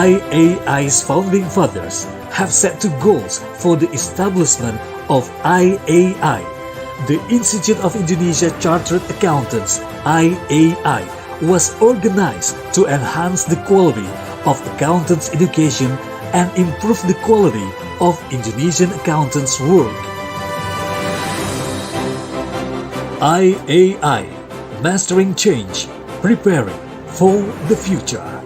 IAI's founding fathers have set two goals for the establishment of IAI. The Institute of Indonesia Chartered Accountants (IAI) was organized to enhance the quality of accountants' education and improve the quality of Indonesian accountants' work. IAI, Mastering Change, Preparing for the Future.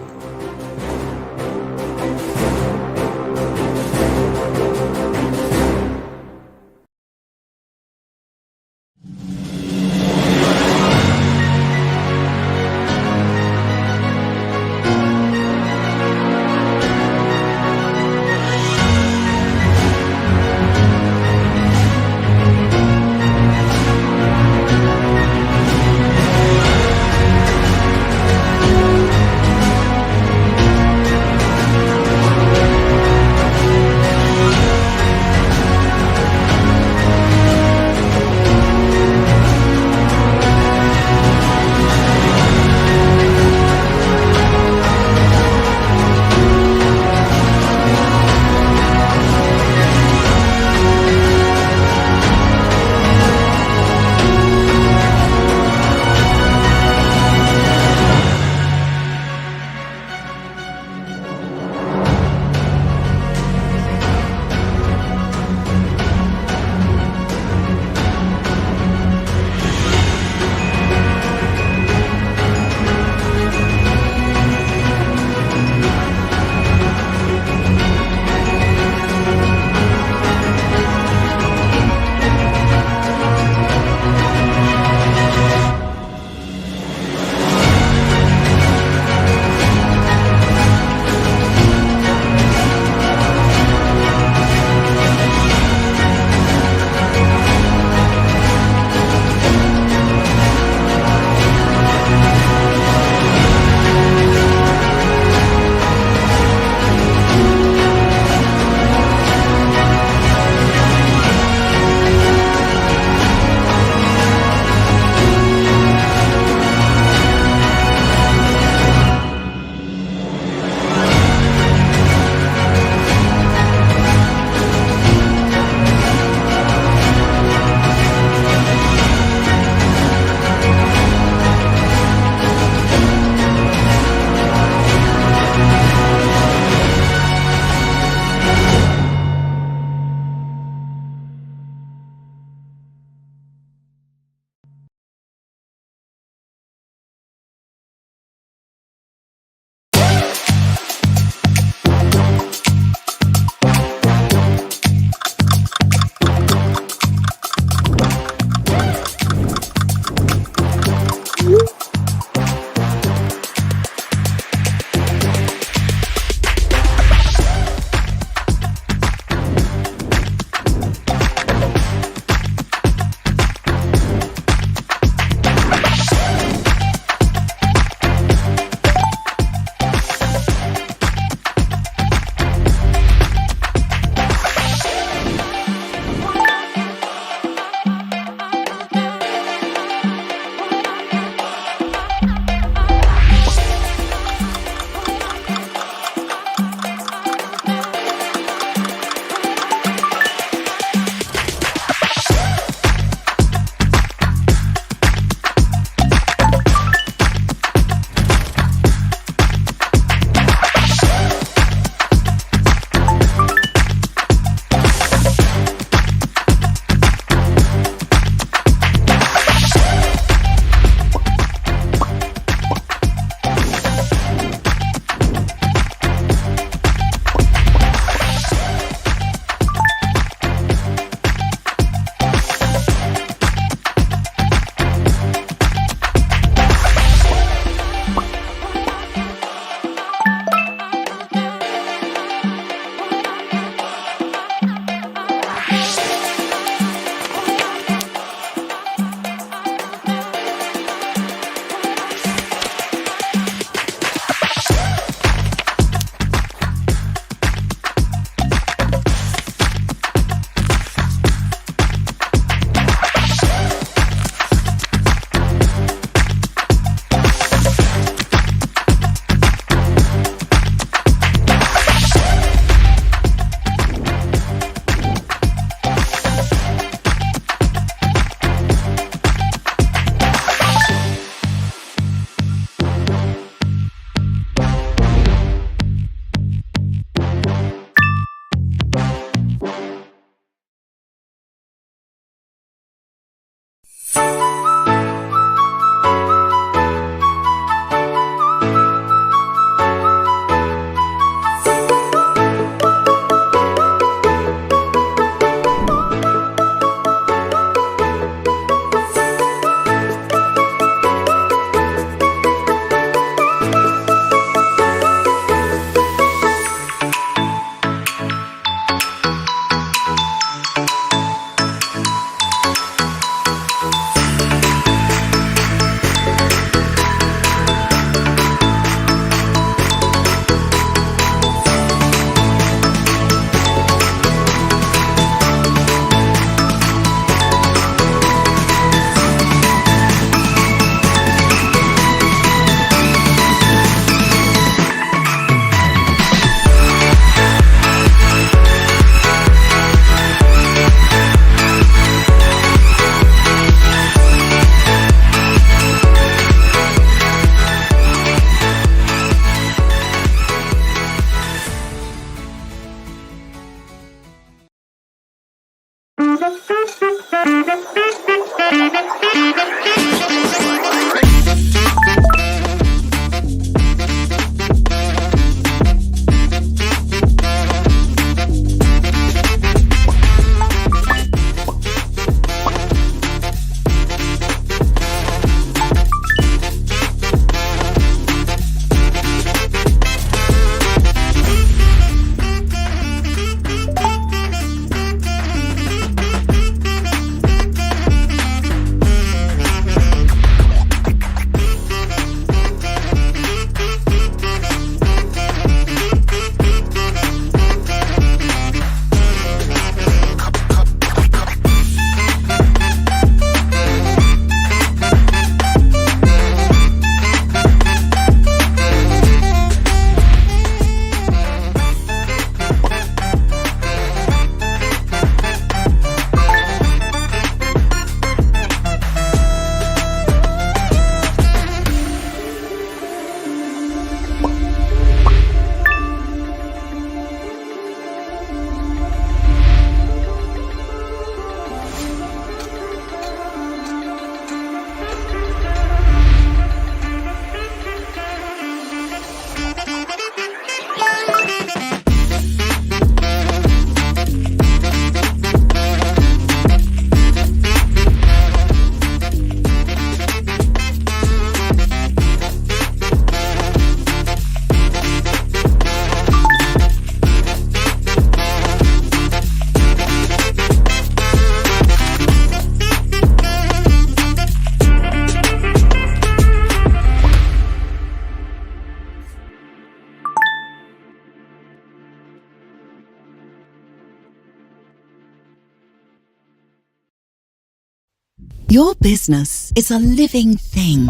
Your business is a living thing,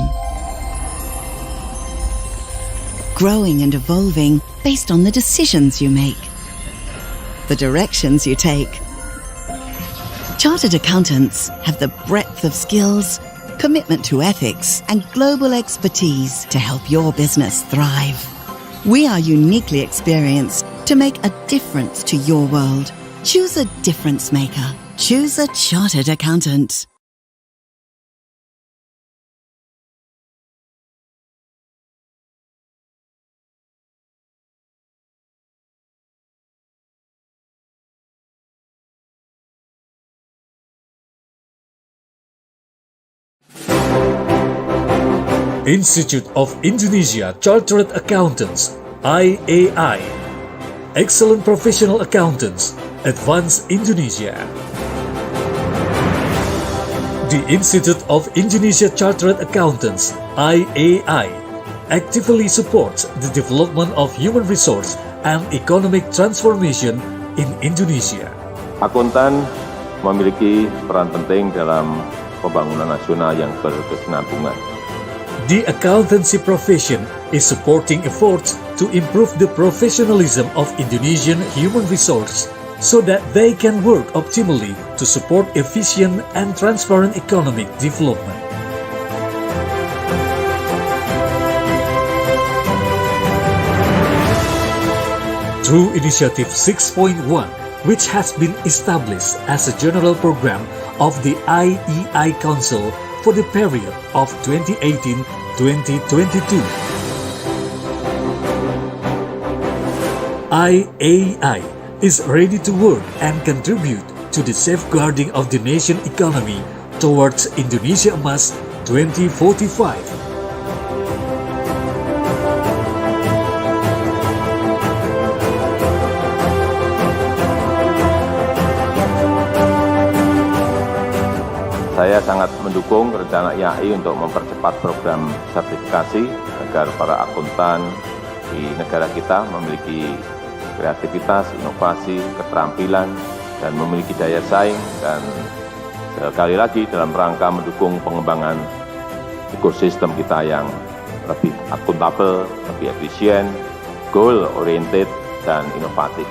growing and evolving based on the decisions you make, the directions you take. Chartered accountants have the breadth of skills, commitment to ethics, and global expertise to help your business thrive. We are uniquely experienced to make a difference to your world. Choose a difference maker. Choose a chartered accountant. Institute of Indonesia Chartered Accountants, IAI. Excellent Professional Accountants, Advance Indonesia. The Institute of Indonesia Chartered Accountants, IAI, actively supports the development of human resource and economic transformation in Indonesia. Akuntan memiliki peran penting dalam pembangunan nasional yang berkesinambungan. The accountancy profession is supporting efforts to improve the professionalism of Indonesian human resource so that they can work optimally to support efficient and transparent economic development. Through Initiative 6.1, which has been established as a general program of the IAI Council for the period of 2018-2022. IAI is ready to work and contribute to the safeguarding of the nation economy towards Indonesia Emas 2045. Saya sangat mendukung rencana IAI untuk mempercepat program sertifikasi agar para akuntan di negara kita memiliki kreativitas, inovasi, keterampilan, dan memiliki daya saing, dan sekali lagi dalam rangka mendukung pengembangan ekosistem kita yang lebih akuntabel, lebih efisien, goal-oriented, dan inovatif.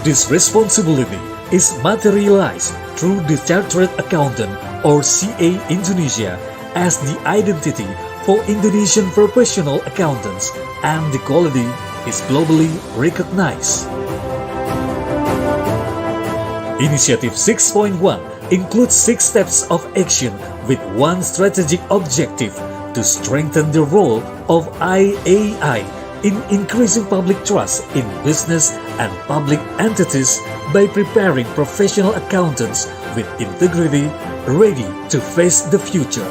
This responsibility is materialized through the Chartered Accountant or CA Indonesia as the identity for Indonesian professional accountants, and the quality is globally recognized. Initiative 6.1 includes 6 steps of action with one strategic objective to strengthen the role of IAI in increasing public trust in business and public entities by preparing professional accountants with integrity ready to face the future.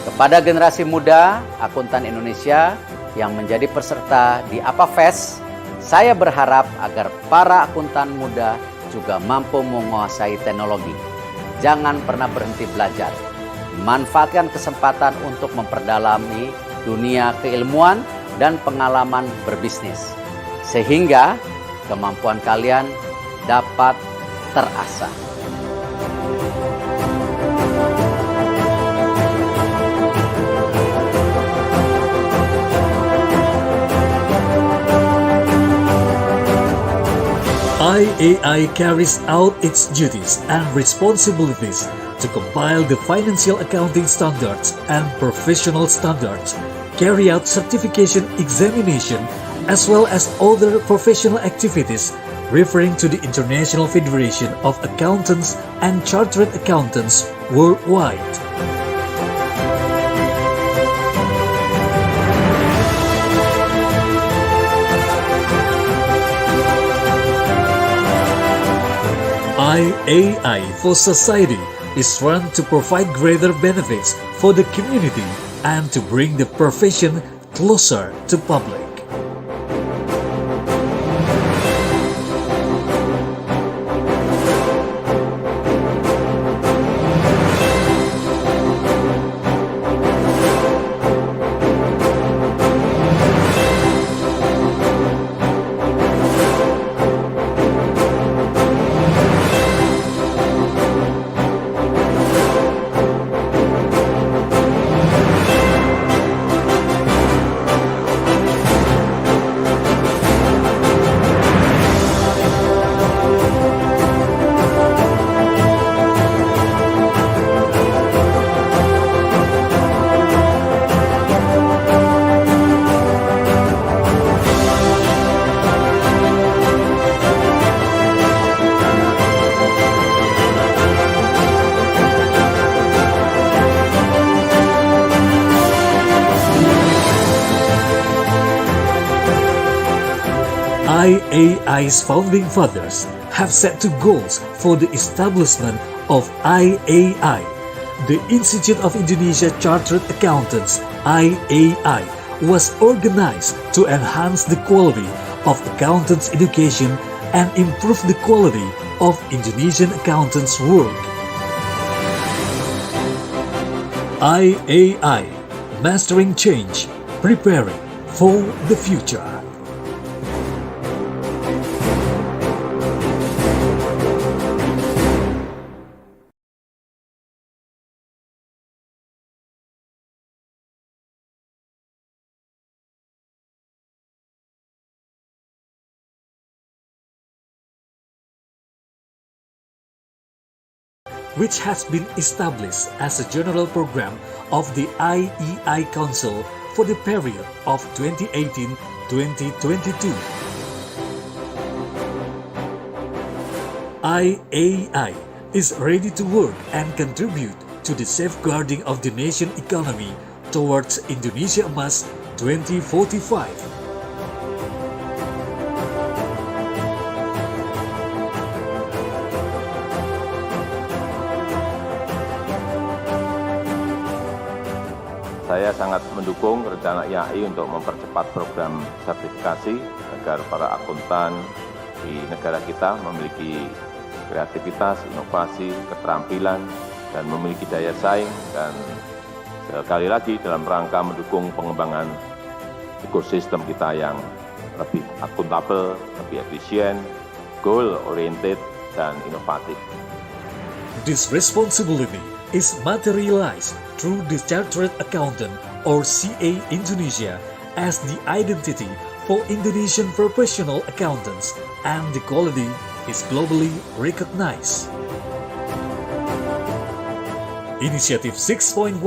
Kepada generasi muda akuntan Indonesia yang menjadi peserta di APA Fest, saya berharap agar para akuntan muda juga mampu menguasai teknologi. Jangan pernah berhenti belajar. Manfaatkan kesempatan untuk memperdalami dunia keilmuan dan pengalaman berbisnis, sehingga kemampuan kalian dapat terasah. IAI carries out its duties and responsibilities to compile the financial accounting standards and professional standards, carry out certification examination, as well as other professional activities referring to the International Federation of Accountants and Chartered Accountants worldwide. IAI for Society is run to provide greater benefits for the community and to bring the profession closer to public. IAI's founding fathers have set two goals for the establishment of IAI. The Institute of Indonesia Chartered Accountants (IAI) was organized to enhance the quality of accountants' education and improve the quality of Indonesian accountants' work. IAI, Mastering Change, Preparing for the Future. Which has been established as a general program of the IAI Council for the period of 2018-2022. IAI is ready to work and contribute to the safeguarding of the nation economy towards Indonesia Emas 2045. Saya sangat mendukung rencana IAI untuk mempercepat program sertifikasi agar para akuntan di negara kita memiliki kreativitas, inovasi, keterampilan, dan memiliki daya saing, dan sekali lagi dalam rangka mendukung pengembangan ekosistem kita yang lebih akuntabel, lebih efisien, goal-oriented, dan inovatif. This responsibility is materialized through the Chartered Accountant or CA Indonesia as the identity for Indonesian professional accountants, and the quality is globally recognized. Initiative 6.1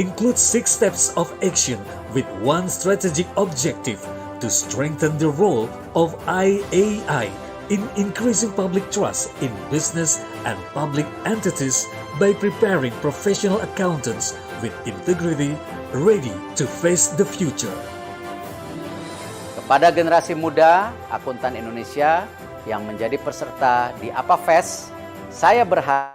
includes 6 steps of action with one strategic objective to strengthen the role of IAI in increasing public trust in business and public entities by preparing professional accountants with integrity ready to face the future. Kepada generasi muda akuntan Indonesia yang menjadi peserta di ACCA Fest, saya berharap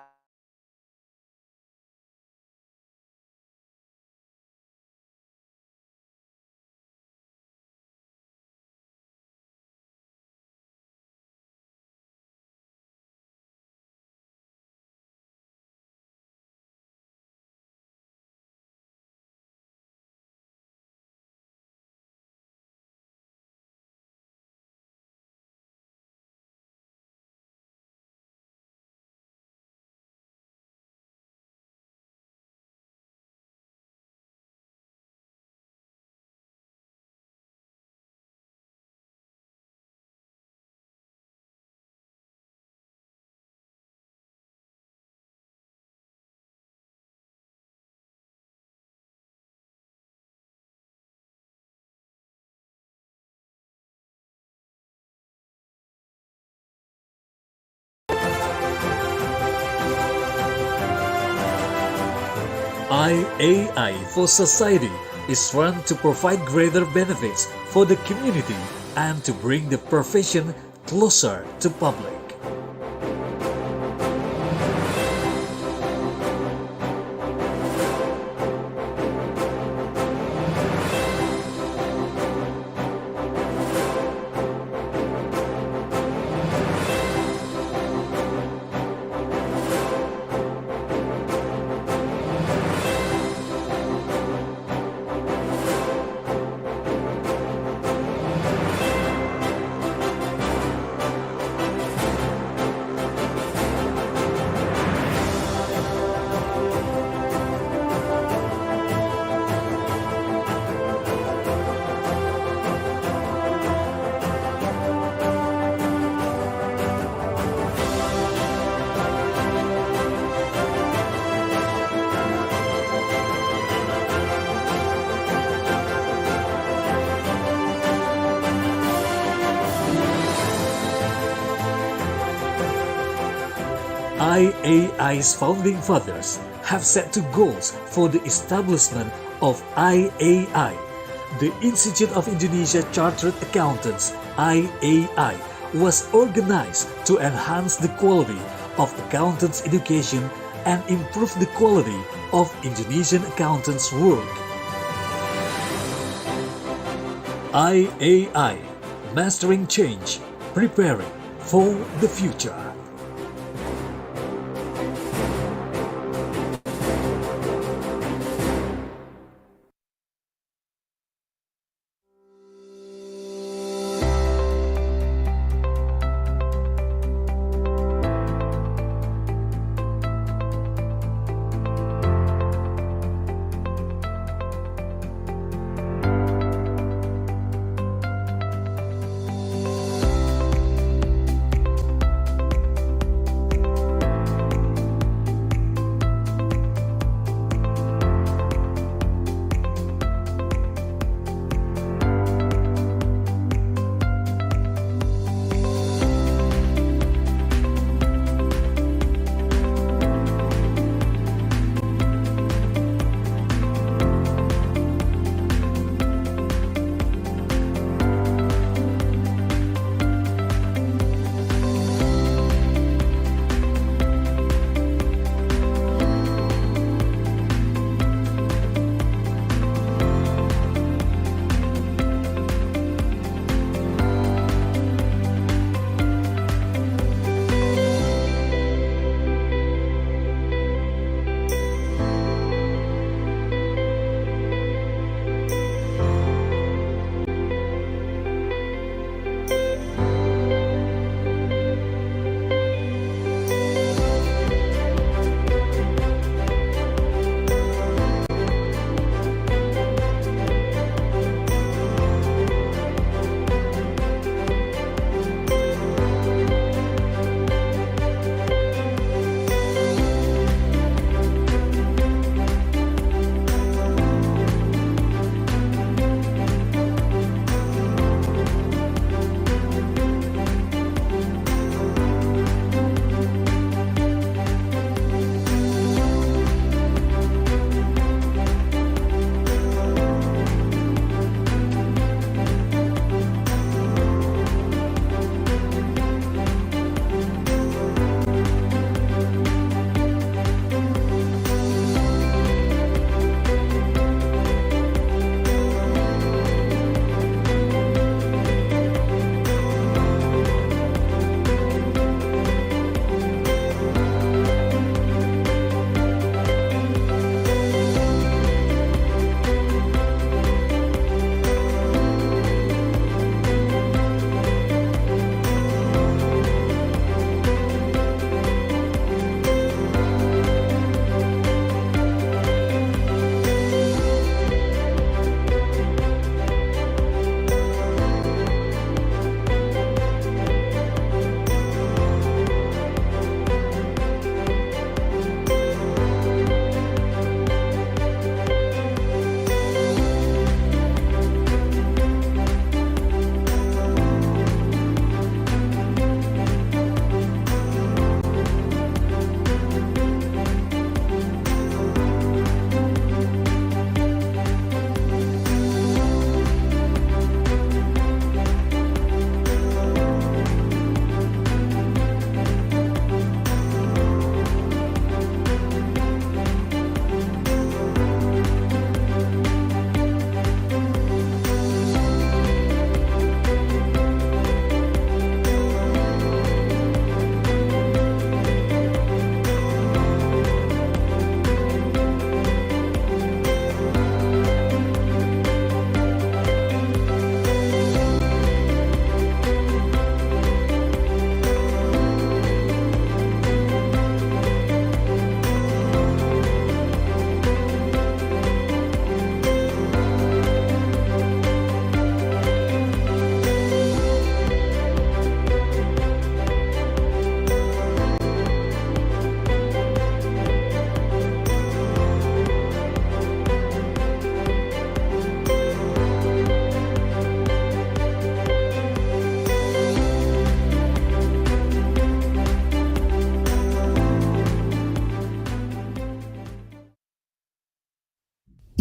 IAI for Society is run to provide greater benefits for the community and to bring the profession closer to public. IAI's founding fathers have set two goals for the establishment of IAI. The Institute of Indonesia Chartered Accountants IAI was organized to enhance the quality of accountants' education and improve the quality of Indonesian accountants' work. IAI, Mastering Change, Preparing for the Future.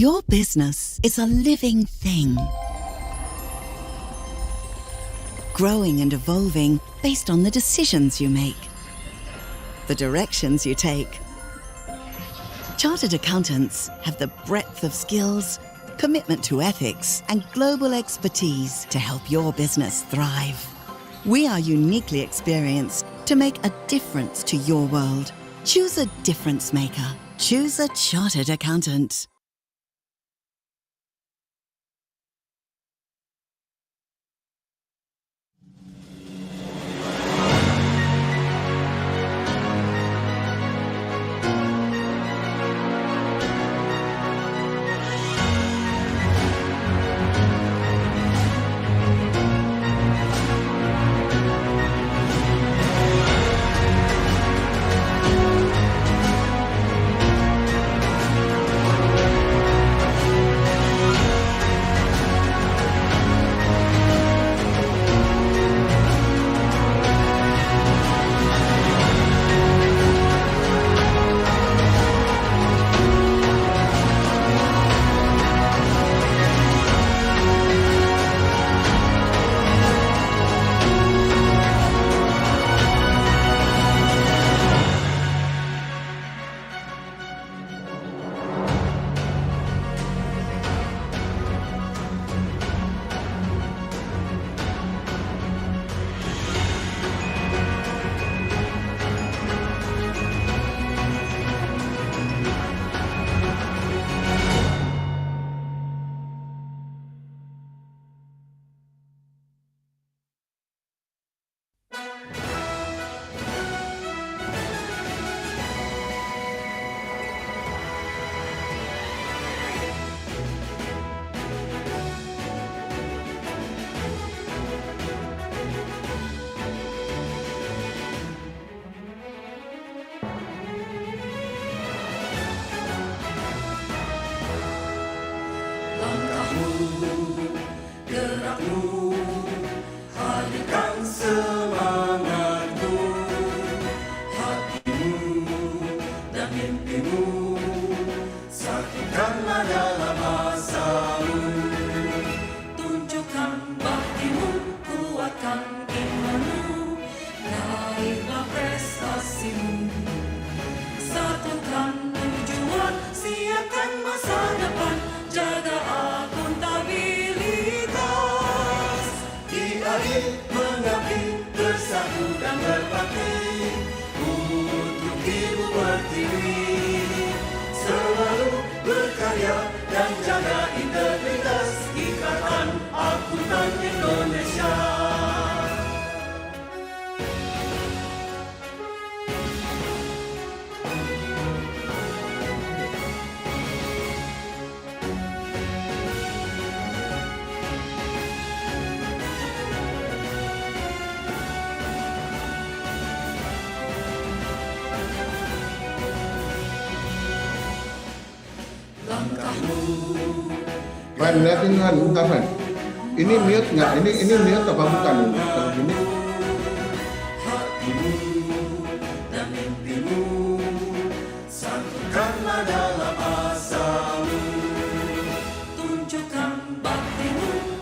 Your business is a living thing, growing and evolving based on the decisions you make, the directions you take. Chartered accountants have the breadth of skills, commitment to ethics, and global expertise to help your business thrive. We are uniquely experienced to make a difference to your world. Choose a difference maker. Choose a chartered accountant. Ran, liatin Ran, bentar Ran. Ini mute nggak? Ini mute apa bukan ini? Kalau gini.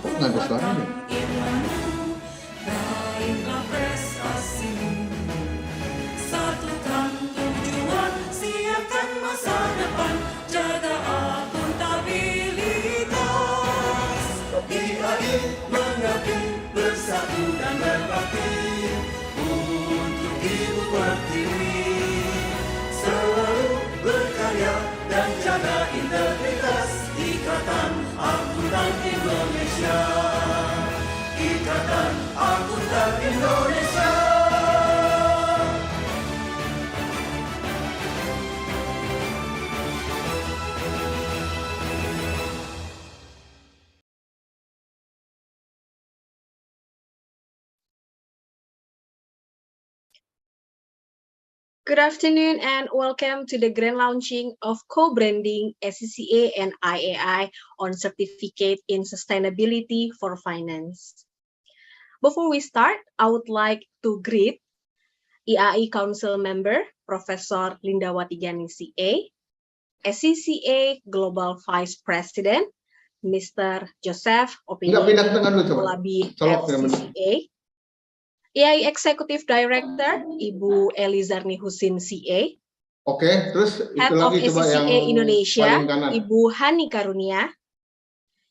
Kok nggak ada suaranya? Integritas Ikatan Akuntan Indonesia. Ikatan Akuntan Indonesia. Good afternoon and welcome to the grand launching of co-branding ACCA and IAI on Certificate in Sustainability for Finance. Before we start, I would like to greet IAI Council Member Professor Lindawati Gani CA, ACCA Global Vice President Mr. Joseph Opini Olabi, CCA, IAI Executive Director, Ibu Elizarni Husin CA. Oke, terus itu Head of lagi coba yang ACCA Indonesia, paling kanan. Ibu Hani Karunia.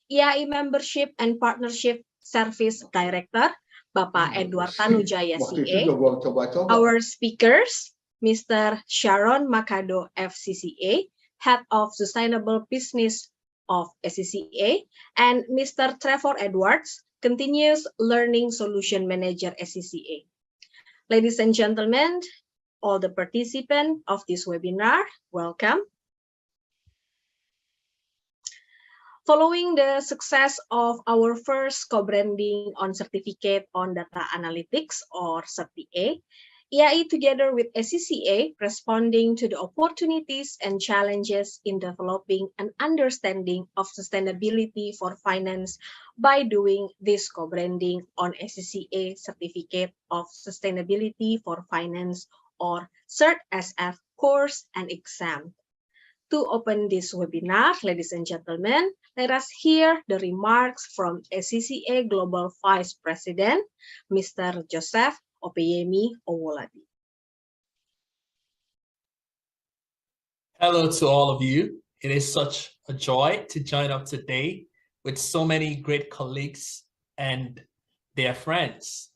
IAI Membership and Partnership Service Director, Bapak Edward Tanujaya Waktu CA. itu gua coba-coba. Our speakers, Mr. Sharon Makado FCCA, Head of Sustainable Business of ACCA, and Mr. Trevor Edwards, Continuous Learning Solution Manager ACCA. Ladies and gentlemen, all the participants of this webinar, welcome. Following the success of our first co-branding on Certificate on Data Analytics or CertSF, IAI together with ACCA responding to the opportunities and challenges in developing an understanding of sustainability for finance by doing this co-branding on ACCA Certificate of Sustainability for Finance or CertSF course and exam. To open this webinar, ladies and gentlemen, let us hear the remarks from ACCA Global Vice President, Mr. Joseph Opeyemi Owoladi. Hello to all of you. It is such a joy to join up today with so many great colleagues and their friends.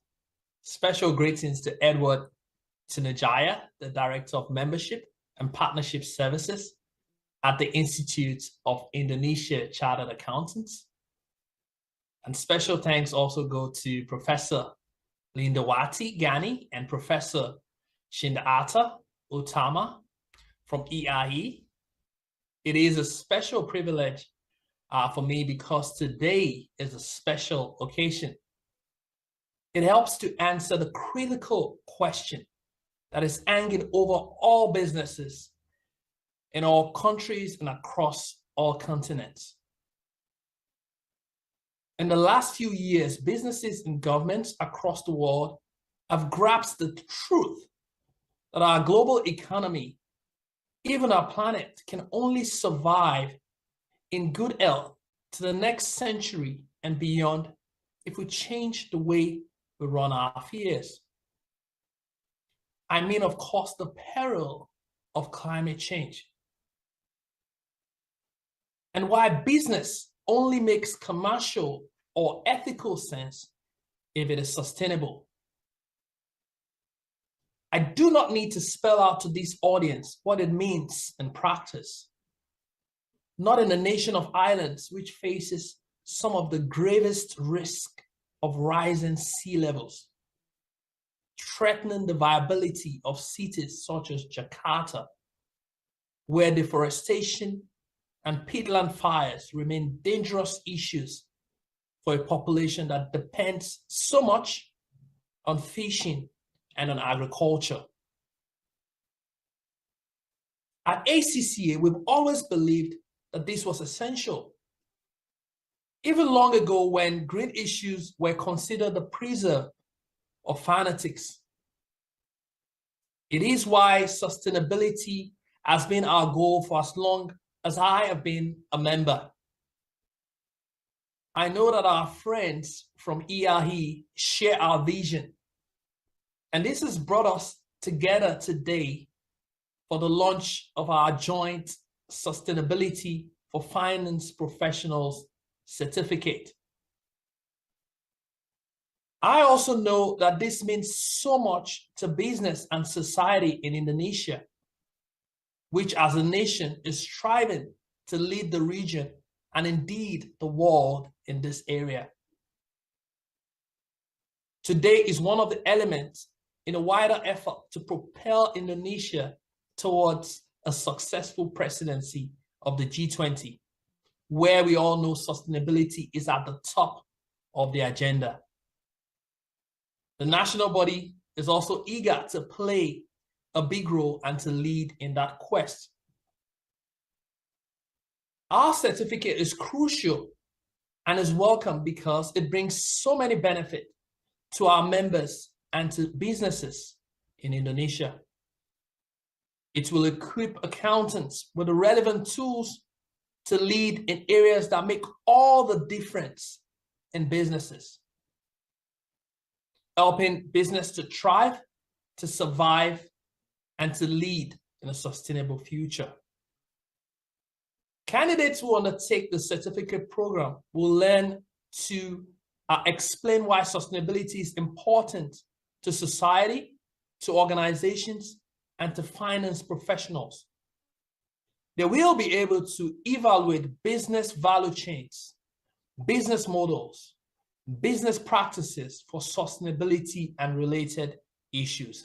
Special greetings to Edward Tanujaya, the Director of Membership and Partnership Services at the Institute of Indonesia Chartered Accountants. And special thanks also go to Professor Lindawati Gani and Professor Shindata Utama from IAI. It is a special privilege for me because today is a special occasion. It helps to answer the critical question that is hanging over all businesses in all countries and across all continents. In the last few years, businesses and governments across the world have grasped the truth that our global economy, even our planet, can only survive in good health to the next century and beyond if we change the way we run our affairs. I mean, of course, the peril of climate change. And why business only makes commercial or ethical sense if it is sustainable. I do not need to spell out to this audience what it means in practice. Not in a nation of islands which faces some of the gravest risk of rising sea levels, threatening the viability of cities such as Jakarta, where deforestation and peatland fires remain dangerous issues for a population that depends so much on fishing and on agriculture. At ACCA, we've always believed that this was essential. Even long ago, when green issues were considered the preserve of fanatics. It is why sustainability has been our goal for as long as I have been a member. I know that our friends from IAI share our vision, and this has brought us together today for the launch of our joint Sustainability for Finance Professionals certificate. I also know that this means so much to business and society in Indonesia, which as a nation is striving to lead the region and indeed the world in this area. Today is one of the elements in a wider effort to propel Indonesia towards a successful presidency of the G20, where we all know sustainability is at the top of the agenda. The national body is also eager to play a big role and to lead in that quest. Our certificate is crucial and is welcome because it brings so many benefits to our members and to businesses in Indonesia. It will equip accountants with the relevant tools to lead in areas that make all the difference in businesses. helping business to thrive, to survive, and to lead in a sustainable future. Candidates who undertake the certificate program will learn to explain why sustainability is important to society, to organizations, and to finance professionals. They will be able to evaluate business value chains, business models, business practices for sustainability and related issues.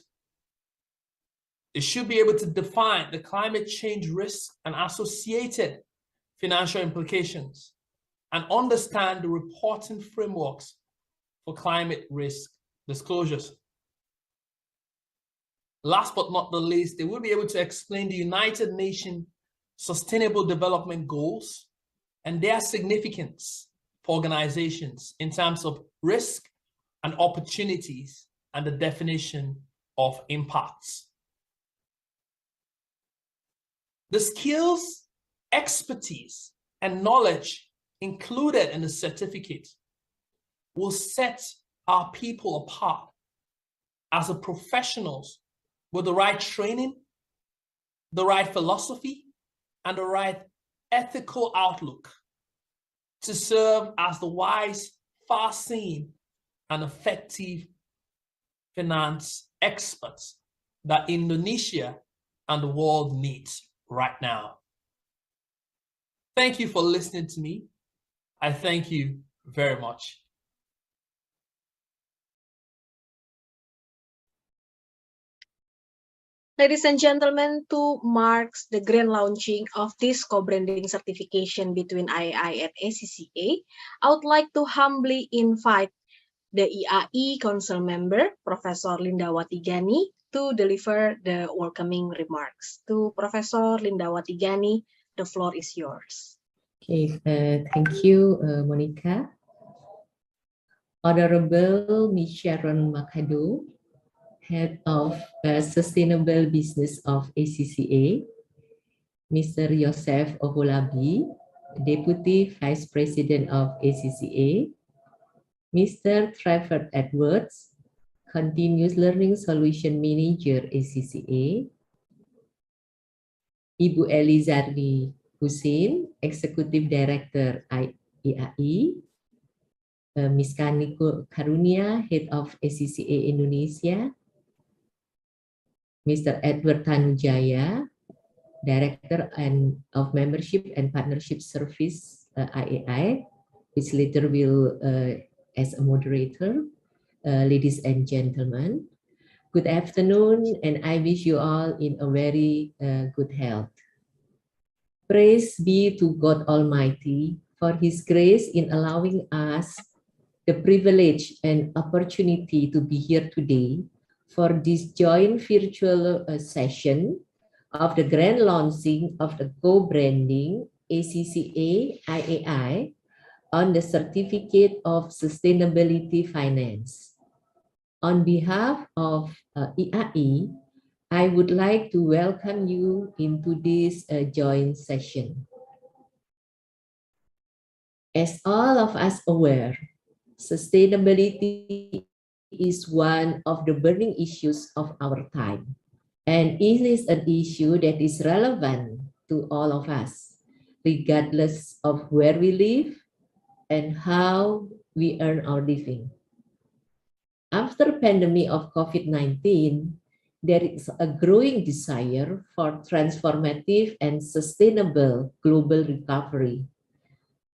They should be able to define the climate change risks and associated financial implications and understand the reporting frameworks for climate risk disclosures. Last but not the least, they will be able to explain the United Nations Sustainable Development Goals and their significance for organizations in terms of risk and opportunities and the definition of impacts. The skills, expertise, and knowledge included in the certificate will set our people apart as professionals with the right training, the right philosophy, and the right ethical outlook to serve as the wise, far-seeing, and effective finance experts that Indonesia and the world needs right now. Thank you for listening to me. I thank you very much. Ladies and gentlemen, to mark the grand launching of this co-branding certification between IAI and ACCA, I would like to humbly invite the IAI Council member, Professor Linda Watigani, to deliver the welcoming remarks. To Professor Linda Watigani, the floor is yours. Okay, thank you, Monica. Honorable Ms. Sharon Makado, Head of Sustainable Business of ACCA, Mr. Yosef Oholabi, Deputy Vice President of ACCA, Mr. Trevor Edwards, Continuous Learning Solution Manager ACCA, Ibu Elizardi Hussein, Executive Director IAI, Ms. Kaniko Karunia, Head of ACCA Indonesia, Mr. Edward Tanujaya, Director of Membership and Partnership Service IAI, which later will as a moderator. Ladies and gentlemen, good afternoon, and I wish you all in a very good health. Praise be to God Almighty for His grace in allowing us the privilege and opportunity to be here today for this joint virtual session of the grand launching of the co-branding ACCA IAI on the Certificate of Sustainability Finance. On behalf of IAI, I would like to welcome you into this joint session. As all of us aware, sustainability is one of the burning issues of our time, and it is an issue that is relevant to all of us, regardless of where we live and how we earn our living. After the pandemic of COVID-19, there is a growing desire for transformative and sustainable global recovery,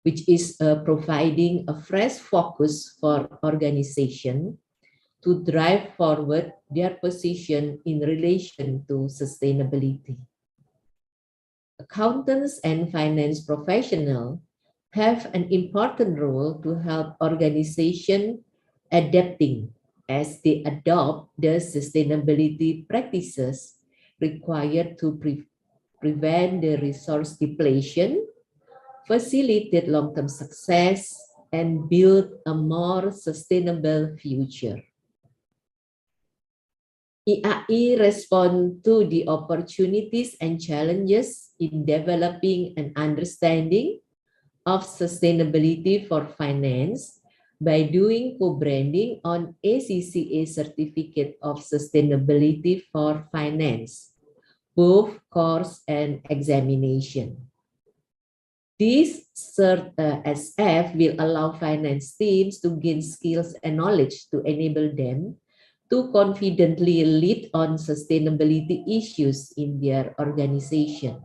which is providing a fresh focus for organizations to drive forward their position in relation to sustainability. Accountants and finance professionals have an important role to help organizations adapting as they adopt the sustainability practices required to prevent the resource depletion, facilitate long-term success, and build a more sustainable future. IAI responds to the opportunities and challenges in developing an understanding of sustainability for finance by doing co-branding on ACCA Certificate of Sustainability for Finance, both course and examination. This CertSF will allow finance teams to gain skills and knowledge to enable them to confidently lead on sustainability issues in their organization.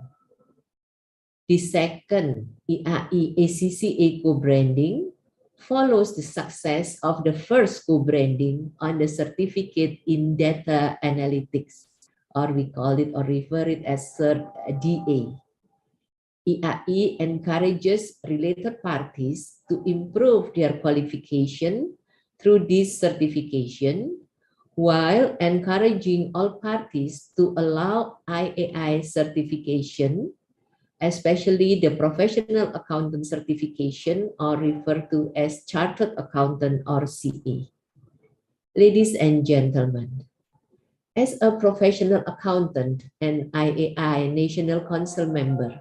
The second IAI ACCA co-branding follows the success of the first co-branding on the certificate in data analytics, or we call it or refer it as CertDA. IAI encourages related parties to improve their qualification through this certification, while encouraging all parties to allow IAI certification, especially the professional accountant certification, or referred to as chartered accountant or CA. Ladies and gentlemen, as a professional accountant and IAI National Council member,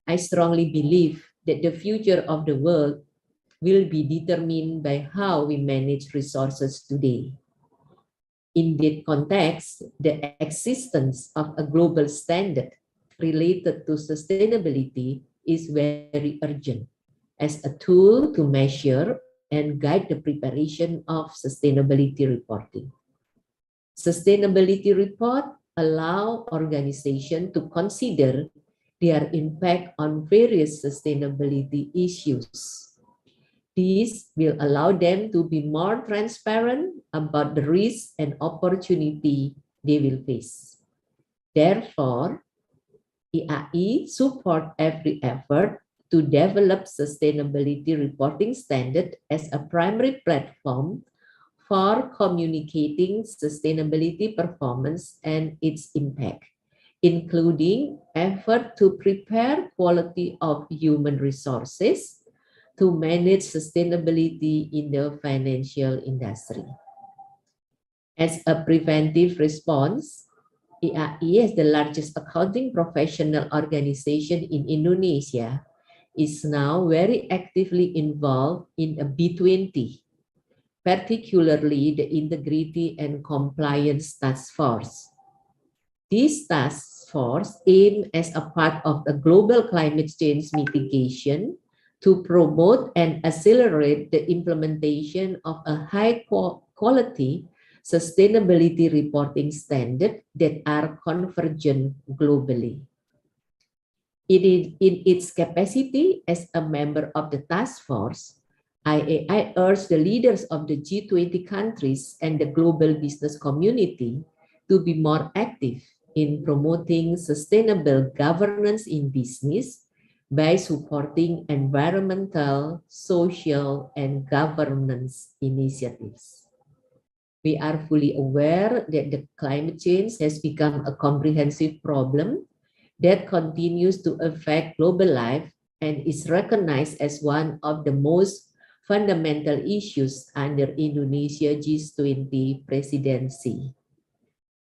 I strongly believe that the future of the world will be determined by how we manage resources today. In that context, the existence of a global standard related to sustainability is very urgent as a tool to measure and guide the preparation of sustainability reporting. Sustainability report allow organizations to consider their impact on various sustainability issues. This will allow them to be more transparent about the risks and opportunity they will face. Therefore, IAI support every effort to develop sustainability reporting standard as a primary platform for communicating sustainability performance and its impact, including effort to prepare quality of human resources to manage sustainability in the financial industry. As a preventive response, IAI, as the largest accounting professional organization in Indonesia, is now very actively involved in a B20, particularly the Integrity and Compliance Task Force. This task force aims as a part of the global climate change mitigation to promote and accelerate the implementation of a high quality sustainability reporting standard that are convergent globally. In its capacity as a member of the task force, IAI urged the leaders of the G20 countries and the global business community to be more active in promoting sustainable governance in business by supporting environmental, social, and governance initiatives. We are fully aware that the climate change has become a comprehensive problem that continues to affect global life and is recognized as one of the most fundamental issues under Indonesia G20 presidency.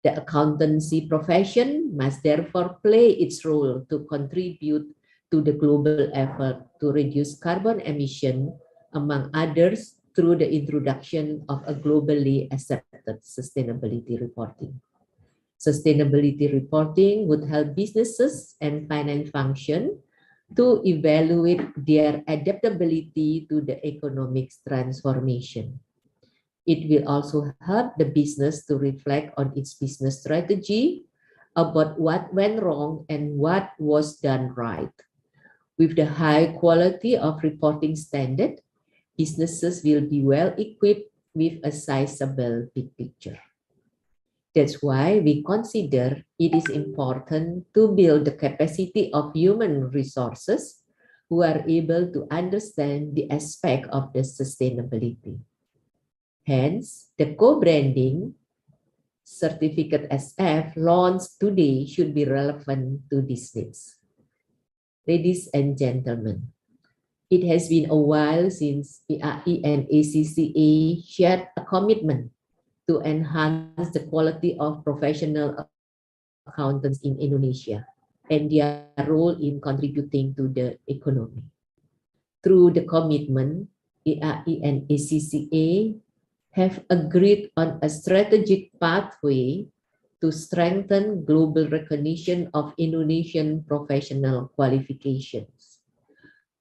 The accountancy profession must therefore play its role to contribute to the global effort to reduce carbon emission, among others, through the introduction of a globally accepted sustainability reporting. Sustainability reporting would help businesses and finance function to evaluate their adaptability to the economic transformation. It will also help the business to reflect on its business strategy about what went wrong and what was done right. With the high quality of reporting standard, businesses will be well equipped with a sizable big picture. That's why we consider it is important to build the capacity of human resources who are able to understand the aspect of the sustainability. Hence, the co-branding certificate SF launched today should be relevant to these needs. Ladies and gentlemen, it has been a while since IAI and ACCA shared a commitment to enhance the quality of professional accountants in Indonesia and their role in contributing to the economy. Through the commitment, IAI and ACCA have agreed on a strategic pathway to strengthen global recognition of Indonesian professional qualifications.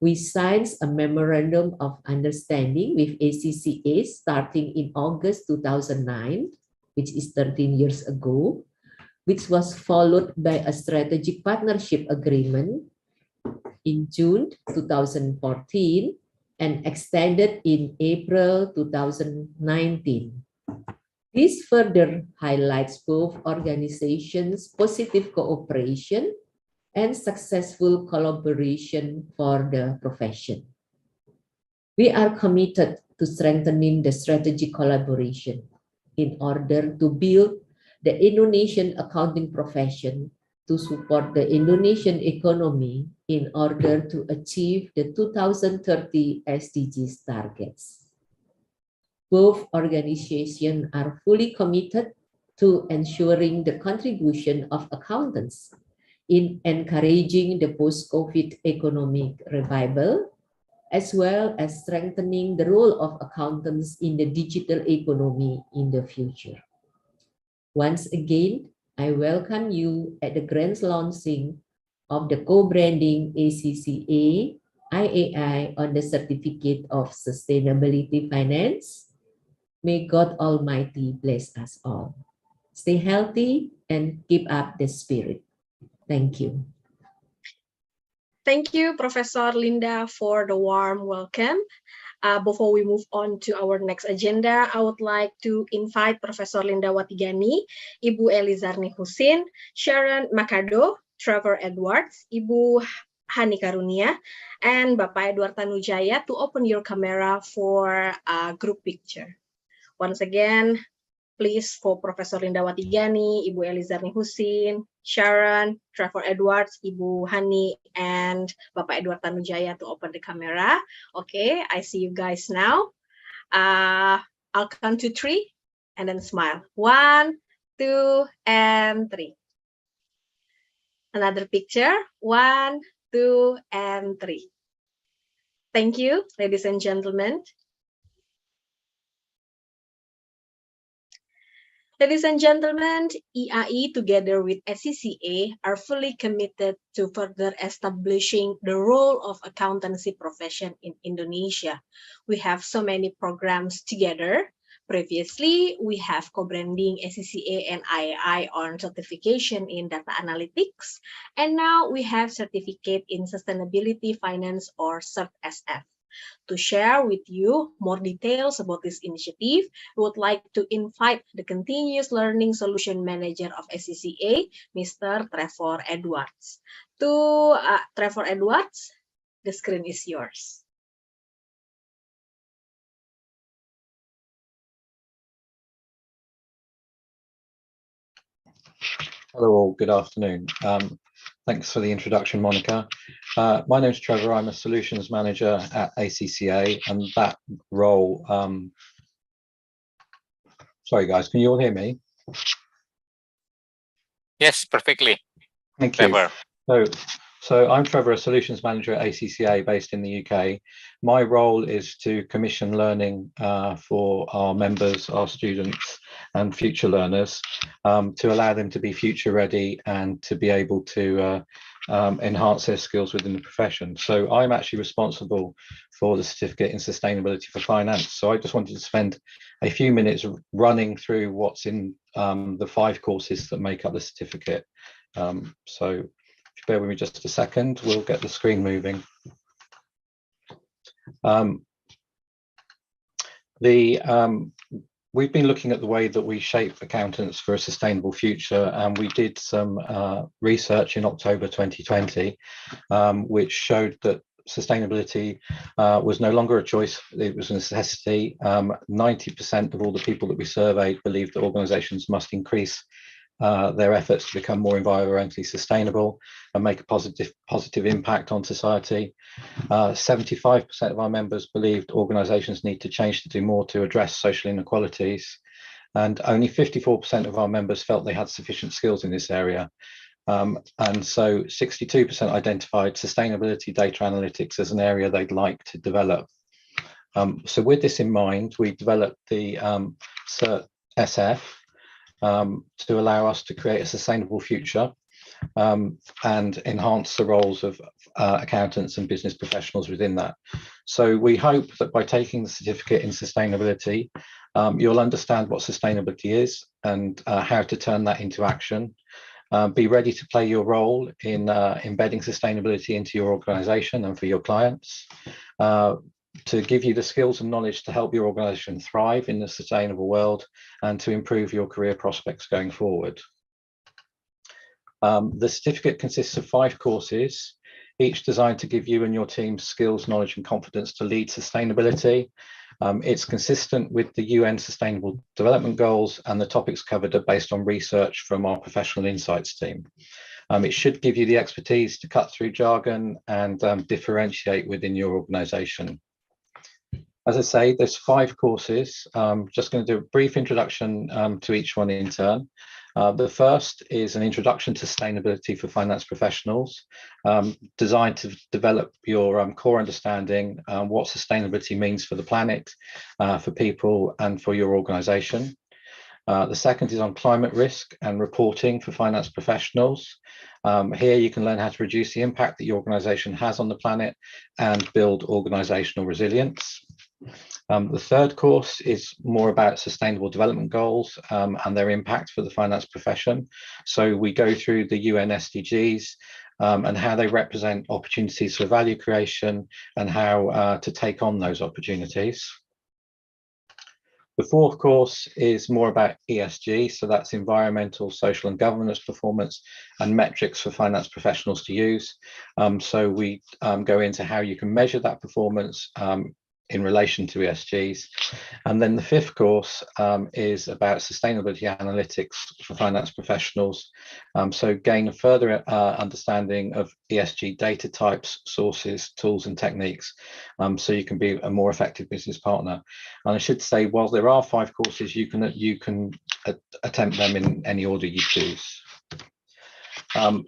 We signed a memorandum of understanding with ACCA starting in August 2009, which is 13 years ago, which was followed by a strategic partnership agreement in June 2014 and extended in April 2019. This further highlights both organizations' positive cooperation and successful collaboration for the profession. We are committed to strengthening the strategic collaboration in order to build the Indonesian accounting profession to support the Indonesian economy in order to achieve the 2030 SDGs targets. Both organizations are fully committed to ensuring the contribution of accountants in encouraging the post-COVID economic revival, as well as strengthening the role of accountants in the digital economy in the future. Once again, I welcome you at the grand launching of the co-branding ACCA IAI on the Certificate of Sustainability Finance. May God Almighty bless us all. Stay healthy and keep up the spirit. Thank you. Thank you, Professor Linda, for the warm welcome. Before we move on to our next agenda, I would like to invite Professor Linda Watigani, Ibu Elizarni Husin, Sharon Makado, Trevor Edwards, Ibu Hani Karunia, and Bapak Edward Tanujaya to open your camera for a group picture. Once again, please for Professor Linda Watigani, Ibu Elizarni Husin, Sharon, Trevor Edwards, Ibu Hani, and Bapak Edward Tanujaya to open the camera. Okay, I see you guys now. I'll count to 3 and then smile. 1, 2, and 3. Another picture. 1, 2, and 3. Thank you, ladies and gentlemen. Ladies and gentlemen, IAI together with ACCA are fully committed to further establishing the role of accountancy profession in Indonesia. We have so many programs together. Previously, we have co-branding ACCA and IAI on certification in data analytics. And now we have certificate in sustainability finance or CertSF. To share with you more details about this initiative, we would like to invite the Continuous Learning Solution Manager of ACCA, Mr. Trevor Edwards. To Trevor Edwards, the screen is yours. Hello all, good afternoon. Thanks for the introduction, Monica. My name's Trevor, I'm a Solutions Manager at ACCA, and that role, sorry guys, can you all hear me? Yes, perfectly. Thank Trevor. you. So I'm Trevor, a Solutions Manager at ACCA based in the UK. My role is to commission learning for our members, our students and future learners to allow them to be future ready and to be able to enhance their skills within the profession. So I'm actually responsible for the Certificate in Sustainability for Finance. So I just wanted to spend a few minutes running through what's in the 5 courses that make up the certificate. So if you bear with me just a second, we'll get the screen moving. We've been looking at the way that we shape accountants for a sustainable future, and we did some research in October 2020, which showed that sustainability was no longer a choice, it was a necessity. 90% of all the people that we surveyed believed that organizations must increase their efforts to become more environmentally sustainable and make a positive impact on society. 75% of our members believed organizations need to change to do more to address social inequalities, and only 54% of our members felt they had sufficient skills in this area. And so 62% identified sustainability data analytics as an area they'd like to develop. So with this in mind, we developed the CertSF to allow us to create a sustainable future and enhance the roles of accountants and business professionals within that. So we hope that by taking the certificate in sustainability, you'll understand what sustainability is and how to turn that into action. Be ready to play your role in embedding sustainability into your organization and for your clients, to give you the skills and knowledge to help your organization thrive in the sustainable world and to improve your career prospects going forward. The certificate consists of 5 courses, each designed to give you and your team skills, knowledge and confidence to lead sustainability. It's consistent with the UN Sustainable Development Goals, and the topics covered are based on research from our professional insights team. It should give you the expertise to cut through jargon and differentiate within your organization. As I say, there's 5 courses. Just going to do a brief introduction to each one in turn. The first is an introduction to sustainability for finance professionals, designed to develop your core understanding what sustainability means for the planet, for people and for your organization. The second is on climate risk and reporting for finance professionals. Here you can learn how to reduce the impact that your organization has on the planet and build organizational resilience. The third course is more about sustainable development goals and their impact for the finance profession. So we go through the UN SDGs and how they represent opportunities for value creation and how to take on those opportunities. The fourth course is more about ESG, so that's environmental, social and governance performance and metrics for finance professionals to use. So we go into how you can measure that performance in relation to ESGs. And then the fifth course is about sustainability analytics for finance professionals. So gain a further understanding of ESG data types, sources, tools and techniques, so you can be a more effective business partner. And I should say, while there are 5 courses, you can attempt them in any order you choose.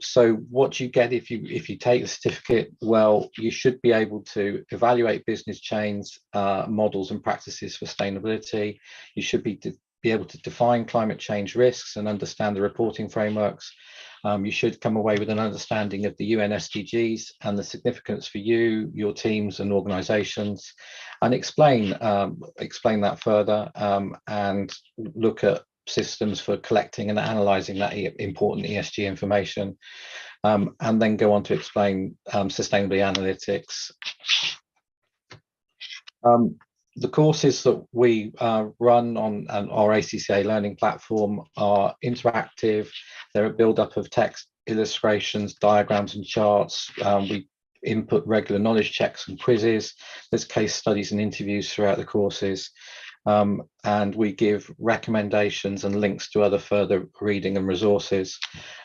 So what you get if you take the certificate, well, you should be able to evaluate business chains, models and practices for sustainability. You should be able to define climate change risks and understand the reporting frameworks. You should come away with an understanding of the UN SDGs and the significance for you, your teams and organizations, and explain that further and look at systems for collecting and analyzing that important ESG information, and then go on to explain sustainability analytics. The courses that we run on our ACCA learning platform are interactive. They're a build-up of text, illustrations, diagrams and charts. We input regular knowledge checks and quizzes. There's case studies and interviews throughout the courses. And we give recommendations and links to other further reading and resources.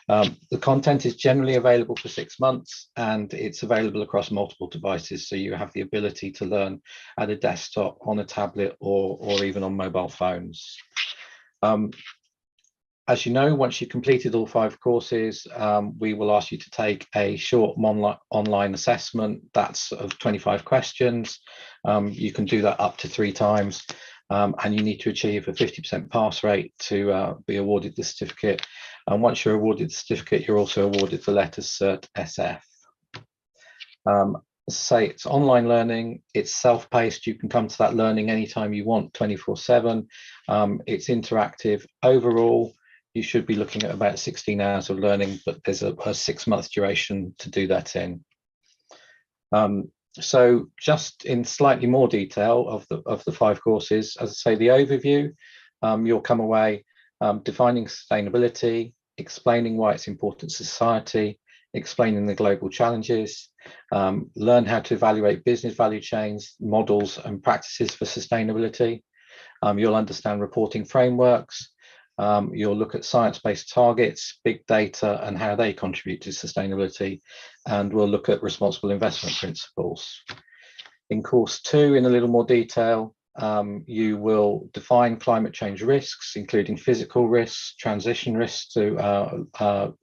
The content is generally available for 6 months and it's available across multiple devices, so you have the ability to learn at a desktop, on a tablet or even on mobile phones. As you know, once you've completed all 5 courses, we will ask you to take a short online assessment. That's of 25 questions. You can do that up to 3 times. And you need to achieve a 50% pass rate to be awarded the certificate. And once you're awarded the certificate, you're also awarded the letter CertSF. Say it's online learning, it's self-paced. You can come to that learning anytime you want, 24/7. It's interactive. Overall, you should be looking at about 16 hours of learning, but there's a 6-month duration to do that in. So just in slightly more detail of the 5 courses, as I say, the overview, you'll come away defining sustainability, explaining why it's important to society, explaining the global challenges, learn how to evaluate business value chains, models and practices for sustainability. You'll understand reporting frameworks. You'll look at science-based targets, big data, and how they contribute to sustainability. And we'll look at responsible investment principles. In course 2, in a little more detail, you will define climate change risks, including physical risks, transition risks to a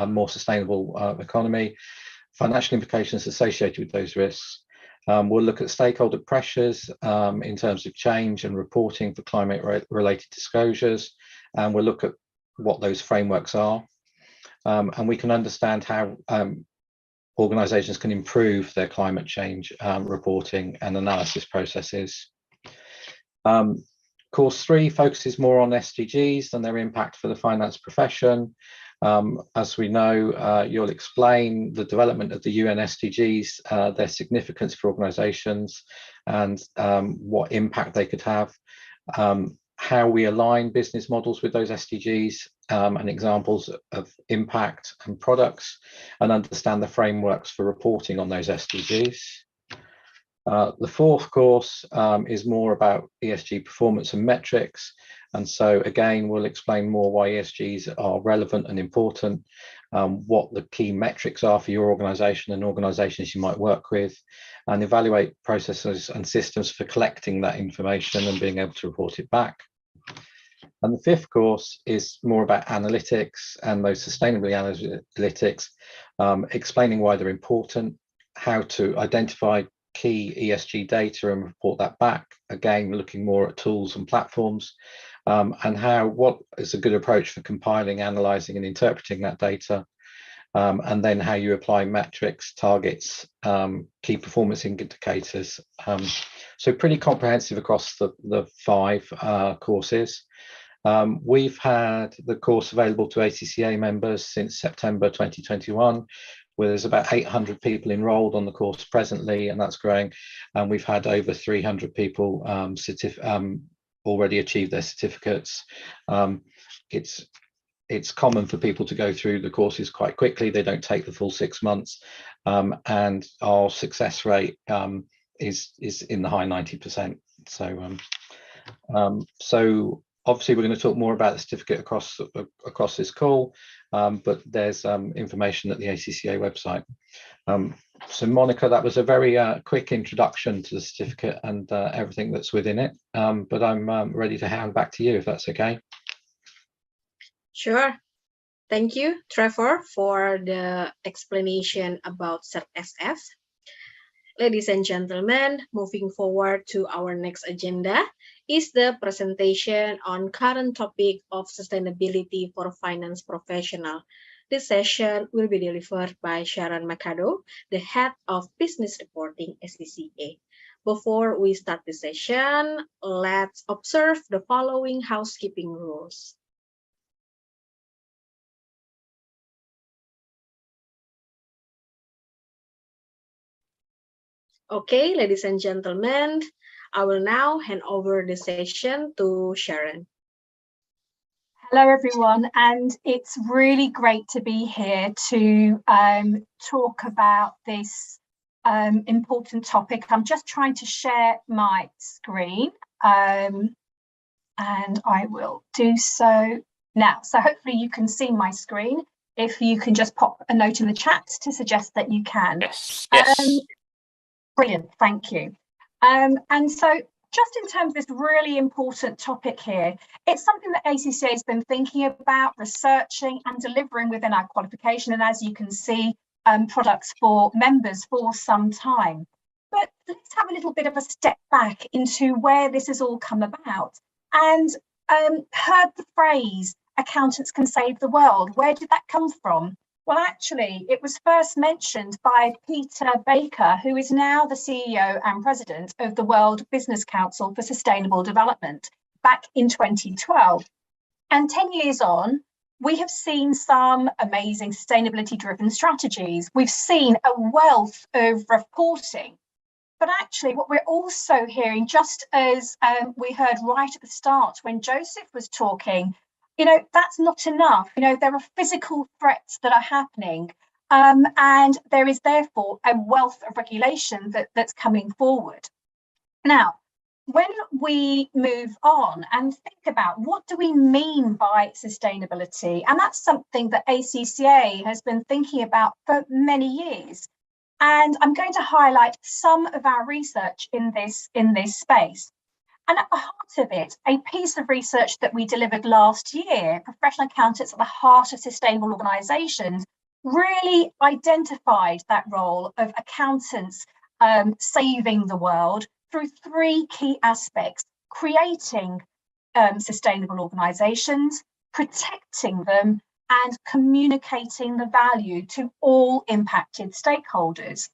more sustainable economy, financial implications associated with those risks, We'll look at stakeholder pressures in terms of change and reporting for climate-related disclosures, and we'll look at what those frameworks are. And we can understand how organisations can improve their climate change reporting and analysis processes. Course 3 focuses more on SDGs and their impact for the finance profession. As we know, you'll explain the development of the UN SDGs, their significance for organisations, and what impact they could have, how we align business models with those SDGs, and examples of impact and products, and understand the frameworks for reporting on those SDGs. The 4th course is more about ESG performance and metrics. And so again, we'll explain more why ESGs are relevant and important, what the key metrics are for your organisation and organisations you might work with, and evaluate processes and systems for collecting that information and being able to report it back. And the 5th course is more about analytics and those sustainability analytics, explaining why they're important, how to identify key ESG data and report that back. Again, looking more at tools and platforms, and what is a good approach for compiling, analysing and interpreting that data, and then how you apply metrics, targets, key performance indicators. So pretty comprehensive across the 5 courses. We've had the course available to ACCA members since September 2021, where there's about 800 people enrolled on the course presently, and that's growing. And we've had over 300 people already achieve their certificates. It's common for people to go through the courses quite quickly. They don't take the full 6 months, and our success rate is in the high 90%. So obviously we're going to talk more about the certificate across this call, but there's information at the ACCA website. So Monica, that was a very quick introduction to the certificate and everything that's within it, but I'm ready to hand back to you if that's okay. Sure. Thank you, Trevor, for the explanation about CertSF. Ladies and gentlemen, moving forward to our next agenda is the presentation on current topic of sustainability for finance professional. This session will be delivered by Sharon Makado, the Head of Business Reporting ACCA. Before we start the session, let's observe the following housekeeping rules. Okay, ladies and gentlemen, I will now hand over the session to Sharon. Hello, everyone, and it's really great to be here to talk about this important topic. I'm just trying to share my screen, and I will do so now. So hopefully you can see my screen. If you can just pop a note in the chat to suggest that you can. Yes. Brilliant, thank you. And so just in terms of this really important topic here, it's something that ACCA has been thinking about, researching and delivering within our qualification, and as you can see, products for members for some time. But let's have a little bit of a step back into where this has all come about, and heard the phrase, accountants can save the world. Where did that come from? Well, actually, it was first mentioned by Peter Baker, who is now the CEO and president of the World Business Council for Sustainable Development, back in 2012. And 10 years on, we have seen some amazing sustainability-driven strategies. We've seen a wealth of reporting. But actually, what we're also hearing, just as we heard right at the start when Joseph was talking, that's not enough. There are physical threats that are happening, and there is therefore a wealth of regulation that's coming forward. Now, when we move on and think about what do we mean by sustainability, and that's something that ACCA has been thinking about for many years. And I'm going to highlight some of our research in this space. And at the heart of it, a piece of research that we delivered last year, Professional Accountants at the Heart of Sustainable Organisations, really identified that role of accountants saving the world through three key aspects: creating sustainable organisations, protecting them, and communicating the value to all impacted stakeholders.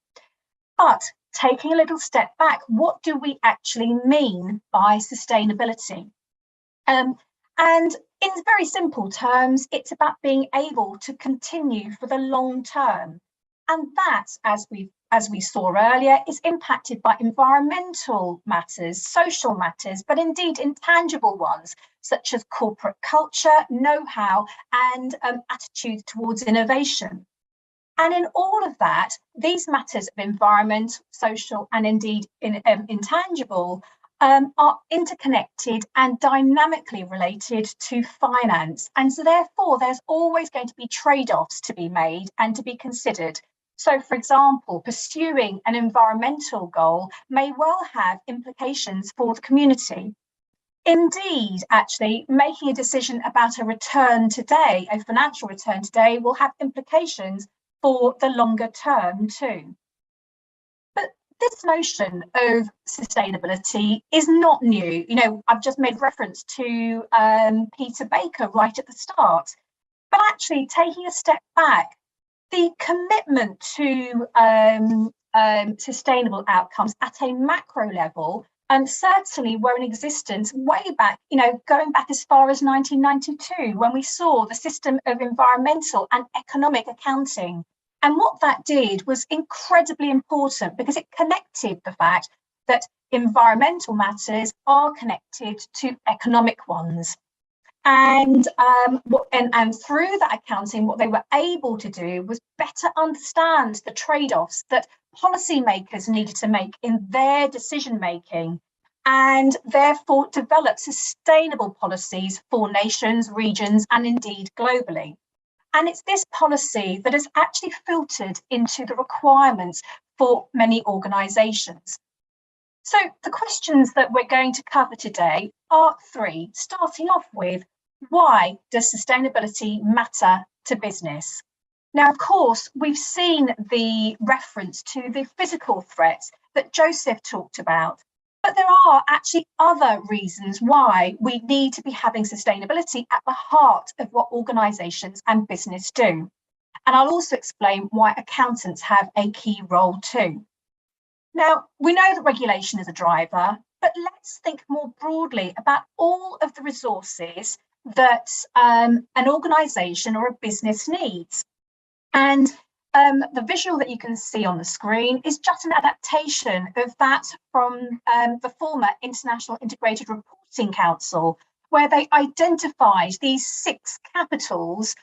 But taking a little step back, what do we actually mean by sustainability? And in very simple terms, it's about being able to continue for the long term. And that, as we saw earlier, is impacted by environmental matters, social matters, but indeed intangible ones, such as corporate culture, know-how, and attitudes towards innovation. And in all of that, these matters of environment, social, and indeed intangible are interconnected and dynamically related to finance. And so therefore, there's always going to be trade-offs to be made and to be considered. So, for example, pursuing an environmental goal may well have implications for the community. Indeed, actually, making a decision about a return today, a financial return today, will have implications for the longer term too. But this notion of sustainability is not new. You know, I've just made reference to Peter Baker right at the start. But actually, taking a step back, the commitment to sustainable outcomes at a macro level certainly were in existence way back, you know, going back as far as 1992, when we saw the system of environmental and economic accounting. And what that did was incredibly important because it connected the fact that environmental matters are connected to economic ones. And through that accounting, what they were able to do was better understand the trade-offs that policymakers needed to make in their decision-making, and therefore develop sustainable policies for nations, regions, and indeed globally. And it's this policy that has actually filtered into the requirements for many organisations. So the questions that we're going to cover today are three, starting off with, why does sustainability matter to business? Now, of course, we've seen the reference to the physical threats that Joseph talked about, but there are actually other reasons why we need to be having sustainability at the heart of what organisations and business do. And I'll also explain why accountants have a key role too. Now, we know that regulation is a driver, but let's think more broadly about all of the resources that an organisation or a business needs. And the visual that you can see on the screen is just an adaptation of that from the former International Integrated Reporting Council, where they identified these 6 capitals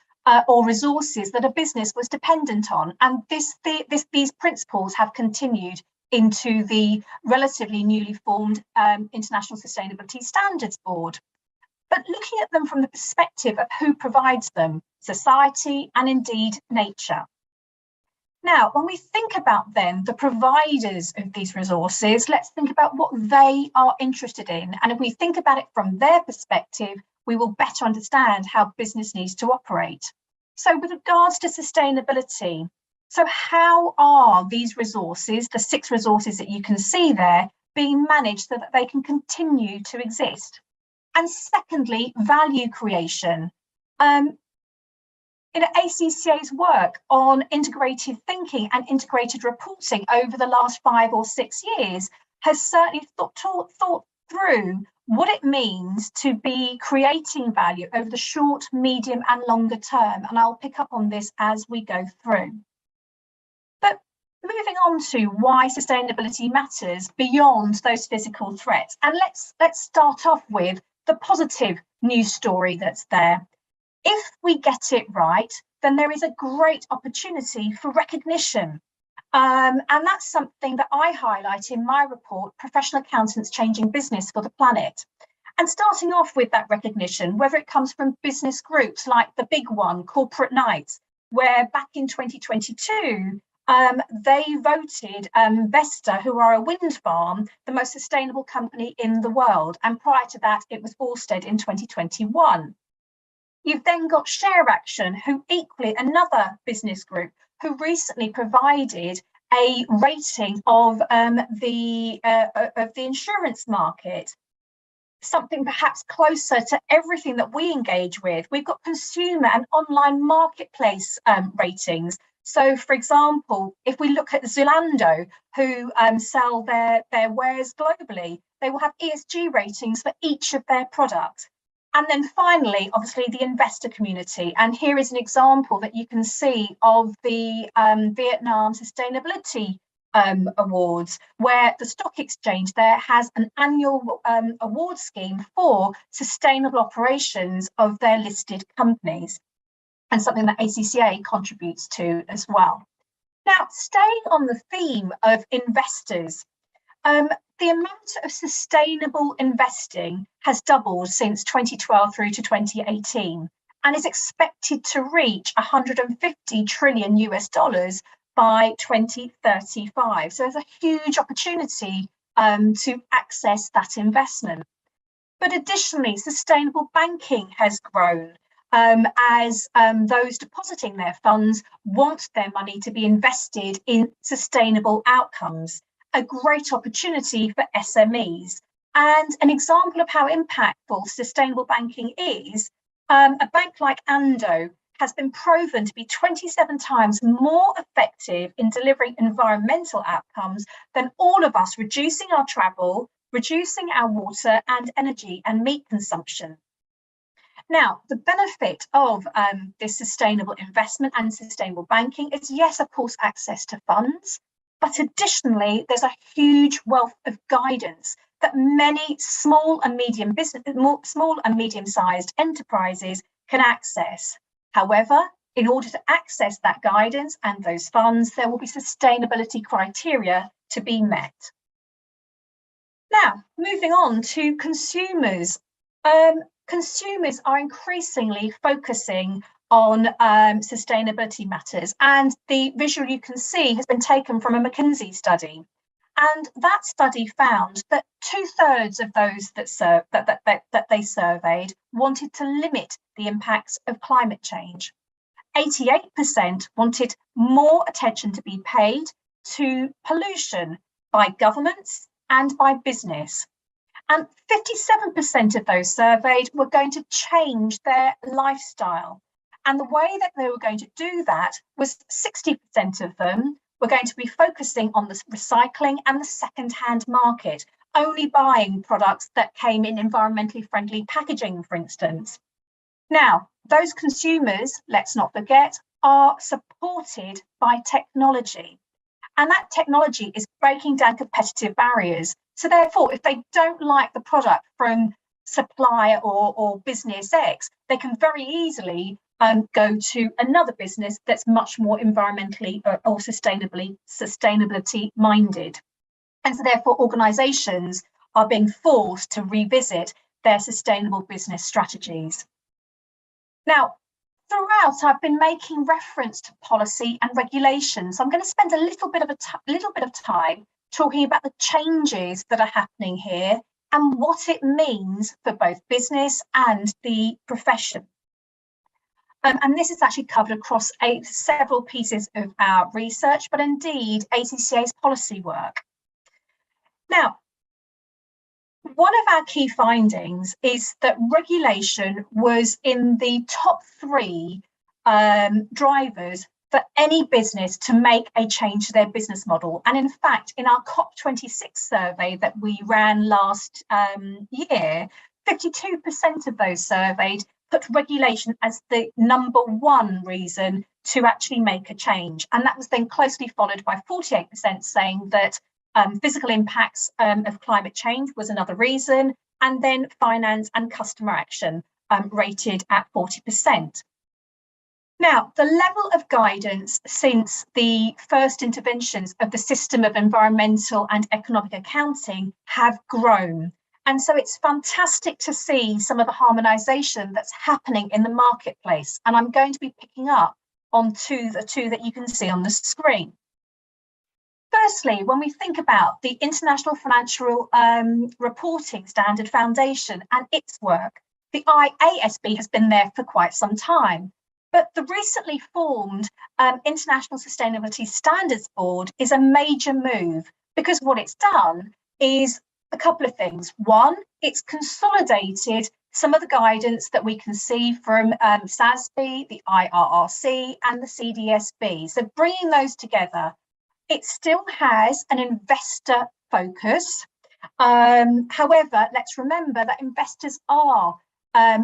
or resources that a business was dependent on. And these principles have continued into the relatively newly formed International Sustainability Standards Board. But looking at them from the perspective of who provides them, society and indeed nature. Now, when we think about then the providers of these resources, let's think about what they are interested in. And if we think about it from their perspective, we will better understand how business needs to operate. So with regards to sustainability, so how are these resources, the 6 resources that you can see there, being managed so that they can continue to exist? And secondly, value creation. ACCA's work on integrated thinking and integrated reporting over the last 5 or 6 years has certainly thought through what it means to be creating value over the short, medium and longer term. And I'll pick up on this as we go through. But moving on to why sustainability matters beyond those physical threats. And let's start off with the positive news story that's there. If we get it right, then there is a great opportunity for recognition. And that's something that I highlight in my report, Professional Accountants Changing Business for the Planet. And starting off with that recognition, whether it comes from business groups like the big one, Corporate Knights, where back in 2022, they voted Vesta, who are a wind farm, the most sustainable company in the world. And prior to that, it was Ørsted in 2021. You've then got Share Action, who equally another business group who recently provided a rating of the insurance market, something perhaps closer to everything that we engage with. We've got consumer and online marketplace ratings. So, for example, if we look at Zalando, who sell their wares globally, they will have ESG ratings for each of their products. And then finally, obviously, the investor community. And here is an example that you can see of the Vietnam Sustainability Awards, where the stock exchange there has an annual award scheme for sustainable operations of their listed companies, and something that ACCA contributes to as well. Now, staying on the theme of investors, the amount of sustainable investing has doubled since 2012 through to 2018 and is expected to reach 150 trillion US dollars by 2035. So there's a huge opportunity to access that investment. But additionally, sustainable banking has grown as those depositing their funds want their money to be invested in sustainable outcomes, a great opportunity for SMEs. And an example of how impactful sustainable banking is, a bank like Ando has been proven to be 27 times more effective in delivering environmental outcomes than all of us reducing our travel, reducing our water and energy and meat consumption. Now, the benefit of this sustainable investment and sustainable banking is, yes, of course, access to funds, but additionally, there's a huge wealth of guidance that many small and medium-sized enterprises can access. However, in order to access that guidance and those funds, there will be sustainability criteria to be met. Now, moving on to consumers. Consumers are increasingly focusing on sustainability matters, and the visual you can see has been taken from a McKinsey study. And that study found that 2/3 of those that they surveyed wanted to limit the impacts of climate change. 88% wanted more attention to be paid to pollution by governments and by business. And 57% of those surveyed were going to change their lifestyle. And the way that they were going to do that was 60% of them were going to be focusing on the recycling and the second-hand market, only buying products that came in environmentally friendly packaging, for instance. Now, those consumers, let's not forget, are supported by technology. And that technology is breaking down competitive barriers. So therefore, if they don't like the product from supplier or business X, they can very easily go to another business that's much more environmentally or sustainability minded. And so therefore, organizations are being forced to revisit their sustainable business strategies. Now, throughout, I've been making reference to policy and regulation. So I'm going to spend a little bit of time talking about the changes that are happening here and what it means for both business and the profession. And this is actually covered across several pieces of our research, but indeed ACCA's policy work. Now, one of our key findings is that regulation was in the top 3 drivers for any business to make a change to their business model. And in fact, in our COP26 survey that we ran last year, 52% of those surveyed put regulation as the number 1 reason to actually make a change. And that was then closely followed by 48% saying that physical impacts of climate change was another reason, and then finance and customer action rated at 40%. Now, the level of guidance since the first interventions of the system of environmental and economic accounting have grown. And so it's fantastic to see some of the harmonisation that's happening in the marketplace. And I'm going to be picking up on the two that you can see on the screen. Firstly, when we think about the International Financial Reporting Standard Foundation and its work, the IASB has been there for quite some time. But the recently formed International Sustainability Standards Board is a major move, because what it's done is a couple of things. One, it's consolidated some of the guidance that we can see from SASB, the IRRC, and the CDSB. So bringing those together, it still has an investor focus. However, let's remember that investors are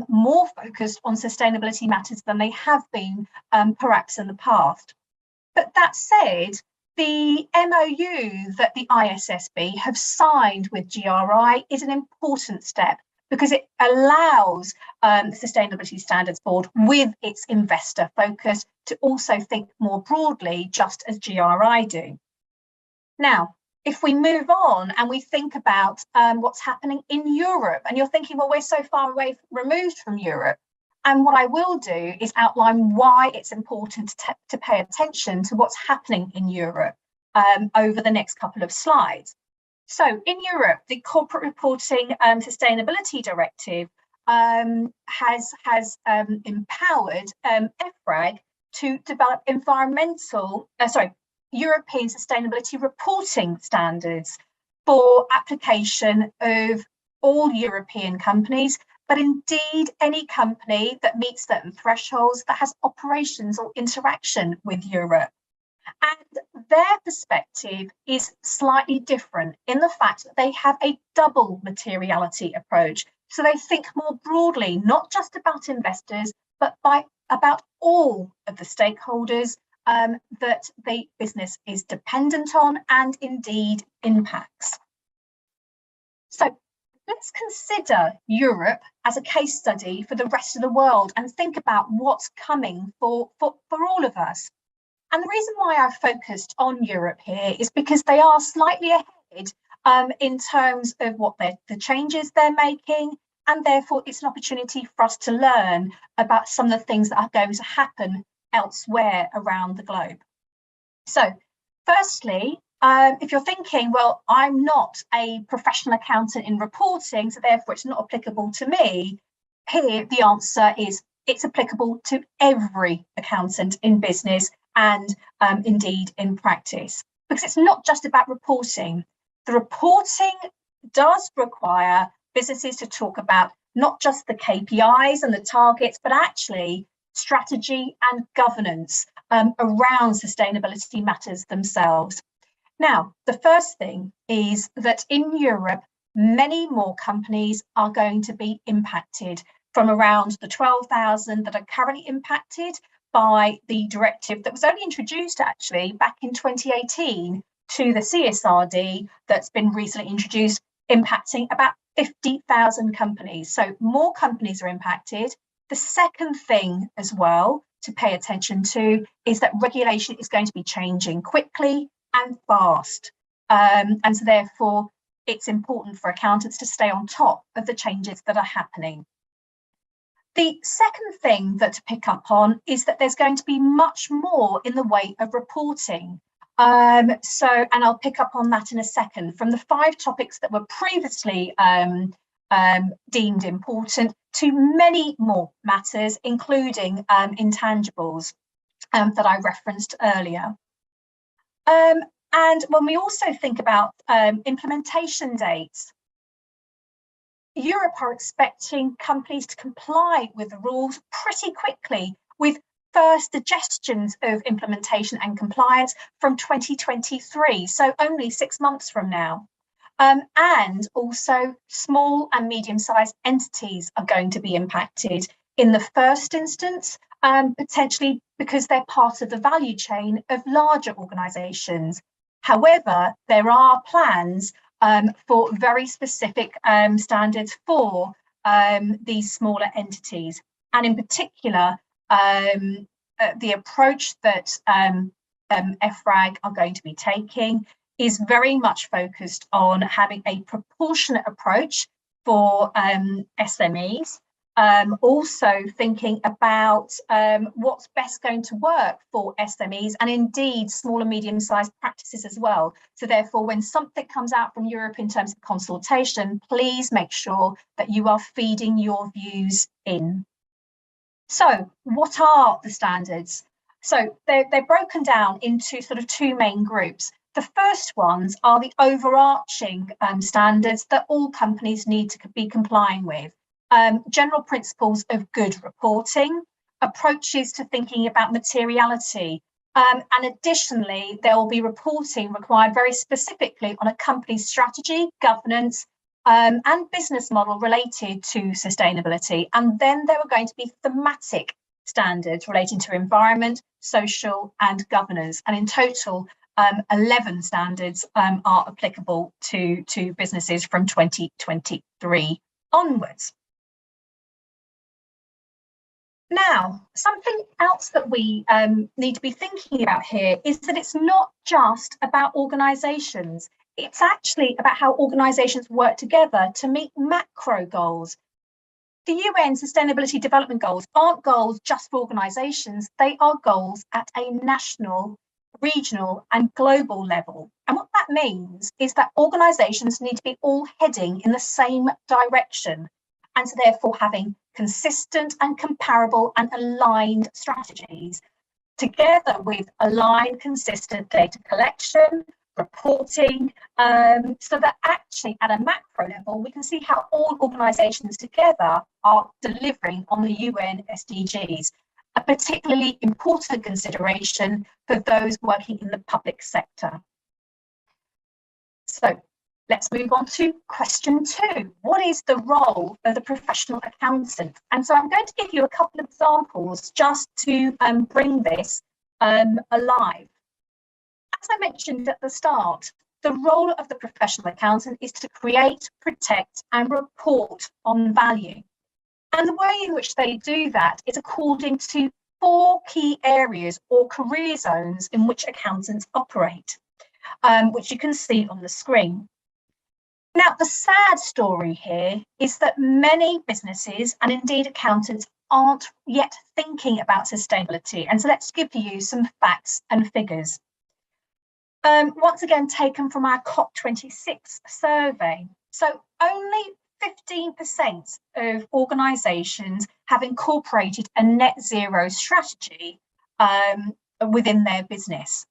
more focused on sustainability matters than they have been perhaps in the past. But that said, the MOU that the ISSB have signed with GRI is an important step, because it allows the Sustainability Standards Board, with its investor focus, to also think more broadly, just as GRI do. Now, if we move on and we think about what's happening in Europe, and you're thinking, well, we're so far away removed from Europe. And what I will do is outline why it's important to pay attention to what's happening in Europe over the next couple of slides. So in Europe, the Corporate Reporting Sustainability Directive has empowered EFRAG to develop European sustainability reporting standards for application of all European companies, but indeed any company that meets certain thresholds that has operations or interaction with Europe. And their perspective is slightly different in the fact that they have a double materiality approach. So they think more broadly, not just about investors, but about all of the stakeholders that the business is dependent on and indeed impacts. So let's consider Europe as a case study for the rest of the world and think about what's coming for all of us. And the reason why I've focused on Europe here is because they are slightly ahead in terms of what the changes they're making, and therefore it's an opportunity for us to learn about some of the things that are going to happen elsewhere around the globe. So firstly, if you're thinking, well, I'm not a professional accountant in reporting, so therefore it's not applicable to me, here the answer is it's applicable to every accountant in business and indeed in practice, because it's not just about reporting. The reporting does require businesses to talk about not just the KPIs and the targets, but actually strategy and governance around sustainability matters themselves. Now, the first thing is that in Europe, many more companies are going to be impacted, from around the 12,000 that are currently impacted by the directive that was only introduced actually back in 2018 to the CSRD that's been recently introduced, impacting about 50,000 companies. So more companies are impacted. The second thing as well to pay attention to is that regulation is going to be changing quickly and fast. And so therefore, it's important for accountants to stay on top of the changes that are happening. The second thing that to pick up on is that there's going to be much more in the way of reporting. And I'll pick up on that in a second. From the 5 topics that were previously deemed important to many more matters, including intangibles that I referenced earlier. And when we also think about implementation dates, Europe are expecting companies to comply with the rules pretty quickly, with first suggestions of implementation and compliance from 2023, so only 6 months from now. And also small and medium-sized entities are going to be impacted in the first instance, potentially because they're part of the value chain of larger organisations. However, there are plans for very specific standards for these smaller entities. And in particular, the approach that EFRAG are going to be taking is very much focused on having a proportionate approach for SMEs, also thinking about what's best going to work for SMEs and indeed small and medium-sized practices as well. So therefore, when something comes out from Europe in terms of consultation, please make sure that you are feeding your views in. So what are the standards? So they're broken down into sort of two main groups. The first ones are the overarching standards that all companies need to be complying with. General principles of good reporting, approaches to thinking about materiality, and additionally, there will be reporting required very specifically on a company's strategy, governance, and business model related to sustainability. And then there are going to be thematic standards relating to environment, social, and governance. And in total, 11 standards are applicable to businesses from 2023 onwards. Now, something else that we need to be thinking about here is that it's not just about organisations. It's actually about how organisations work together to meet macro goals. The UN Sustainability Development Goals aren't goals just for organisations, they are goals at a national, regional and global level. And what that means is that organisations need to be all heading in the same direction, and so therefore having consistent and comparable and aligned strategies, together with aligned, consistent data collection, reporting, so that actually at a macro level, we can see how all organisations together are delivering on the UN SDGs, a particularly important consideration for those working in the public sector. So let's move on to question 2. What is the role of the professional accountant? And so I'm going to give you a couple of examples just to bring this alive. As I mentioned at the start, the role of the professional accountant is to create, protect, and report on value. And the way in which they do that is according to 4 key areas or career zones in which accountants operate, which you can see on the screen. Now, the sad story here is that many businesses and indeed accountants aren't yet thinking about sustainability. And so let's give you some facts and figures. Once again, taken from our COP26 survey. So only 15% of organisations have incorporated a net zero strategy within their business.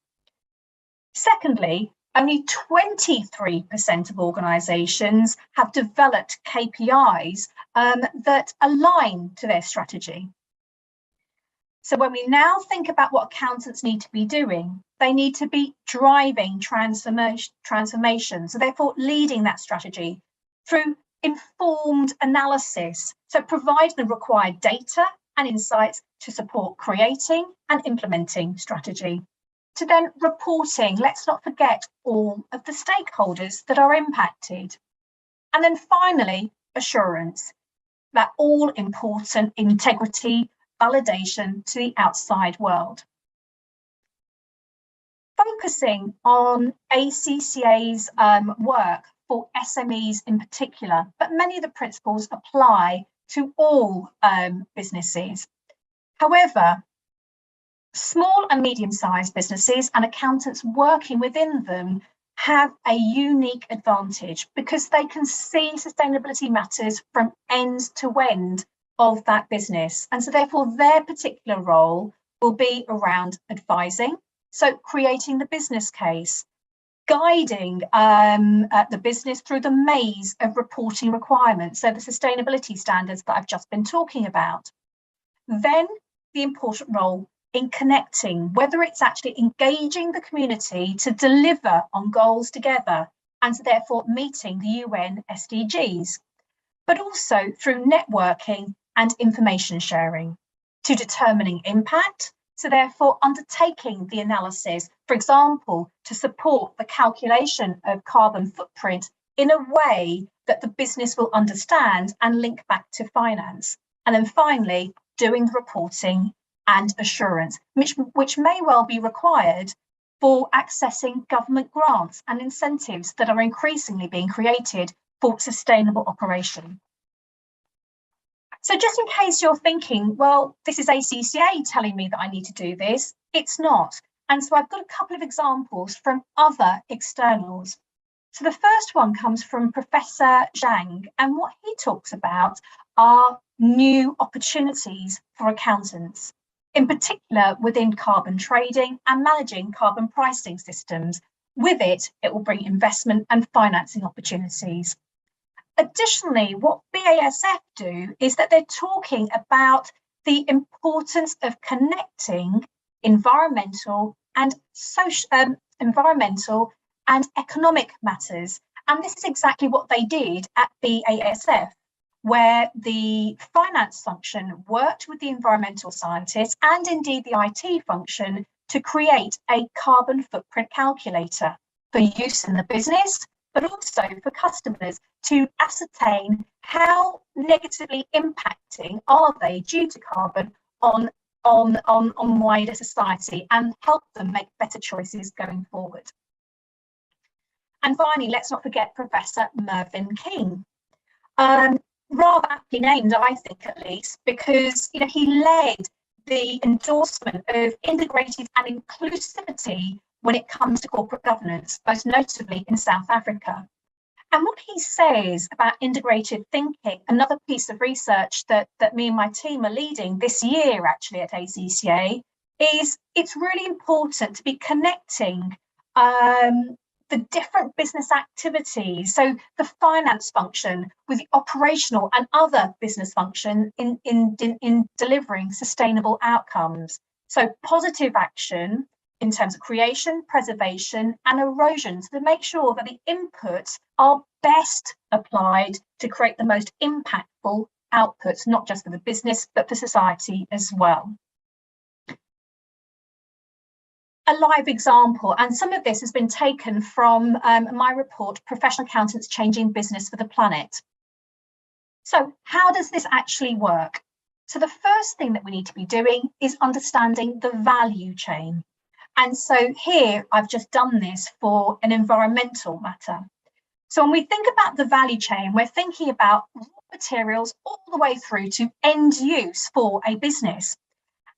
Secondly, only 23% of organisations have developed KPIs that align to their strategy. So when we now think about what accountants need to be doing, they need to be driving transformation. So therefore leading that strategy through informed analysis. So providing the required data and insights to support creating and implementing strategy. To then reporting, let's not forget all of the stakeholders that are impacted. And then finally, assurance, that all important integrity, validation to the outside world. Focusing on ACCA's work for SMEs in particular, but many of the principles apply to all businesses. However, small and medium-sized businesses and accountants working within them have a unique advantage because they can see sustainability matters from end to end of that business. And so therefore their particular role will be around advising, so creating the business case, guiding the business through the maze of reporting requirements, so the sustainability standards that I've just been talking about. Then the important role in connecting, whether it's actually engaging the community to deliver on goals together and so therefore meeting the UN SDGs, but also through networking and information sharing, to determining impact, so therefore undertaking the analysis, for example, to support the calculation of carbon footprint in a way that the business will understand and link back to finance. And then finally, doing the reporting and assurance, which may well be required for accessing government grants and incentives that are increasingly being created for sustainable operation. So just in case you're thinking, well, this is ACCA telling me that I need to do this, it's not. And so I've got a couple of examples from other externals. So the first one comes from Professor Zhang, and what he talks about are new opportunities for accountants, in particular within carbon trading and managing carbon pricing systems. With it, it will bring investment and financing opportunities. Additionally, what BASF do is that they're talking about the importance of connecting environmental and economic matters. And this is exactly what they did at BASF, where the finance function worked with the environmental scientists and indeed the IT function to create a carbon footprint calculator for use in the business, but also for customers to ascertain how negatively impacting are they due to carbon on wider society and help them make better choices going forward. And finally, let's not forget Professor Mervyn King. Rather aptly named, I think, at least, because he led the endorsement of integrated and inclusivity when it comes to corporate governance, most notably in South Africa. And what he says about integrated thinking, another piece of research that me and my team are leading this year actually at ACCA, is it's really important to be connecting the different business activities, so the finance function with the operational and other business function in delivering sustainable outcomes. So positive action in terms of creation, preservation and erosion, to make sure that the inputs are best applied to create the most impactful outputs, not just for the business, but for society as well. A live example, and some of this has been taken from my report, Professional Accountants Changing Business for the Planet. So how does this actually work? So the first thing that we need to be doing is understanding the value chain. And so here I've just done this for an environmental matter. So when we think about the value chain, we're thinking about raw materials all the way through to end use for a business.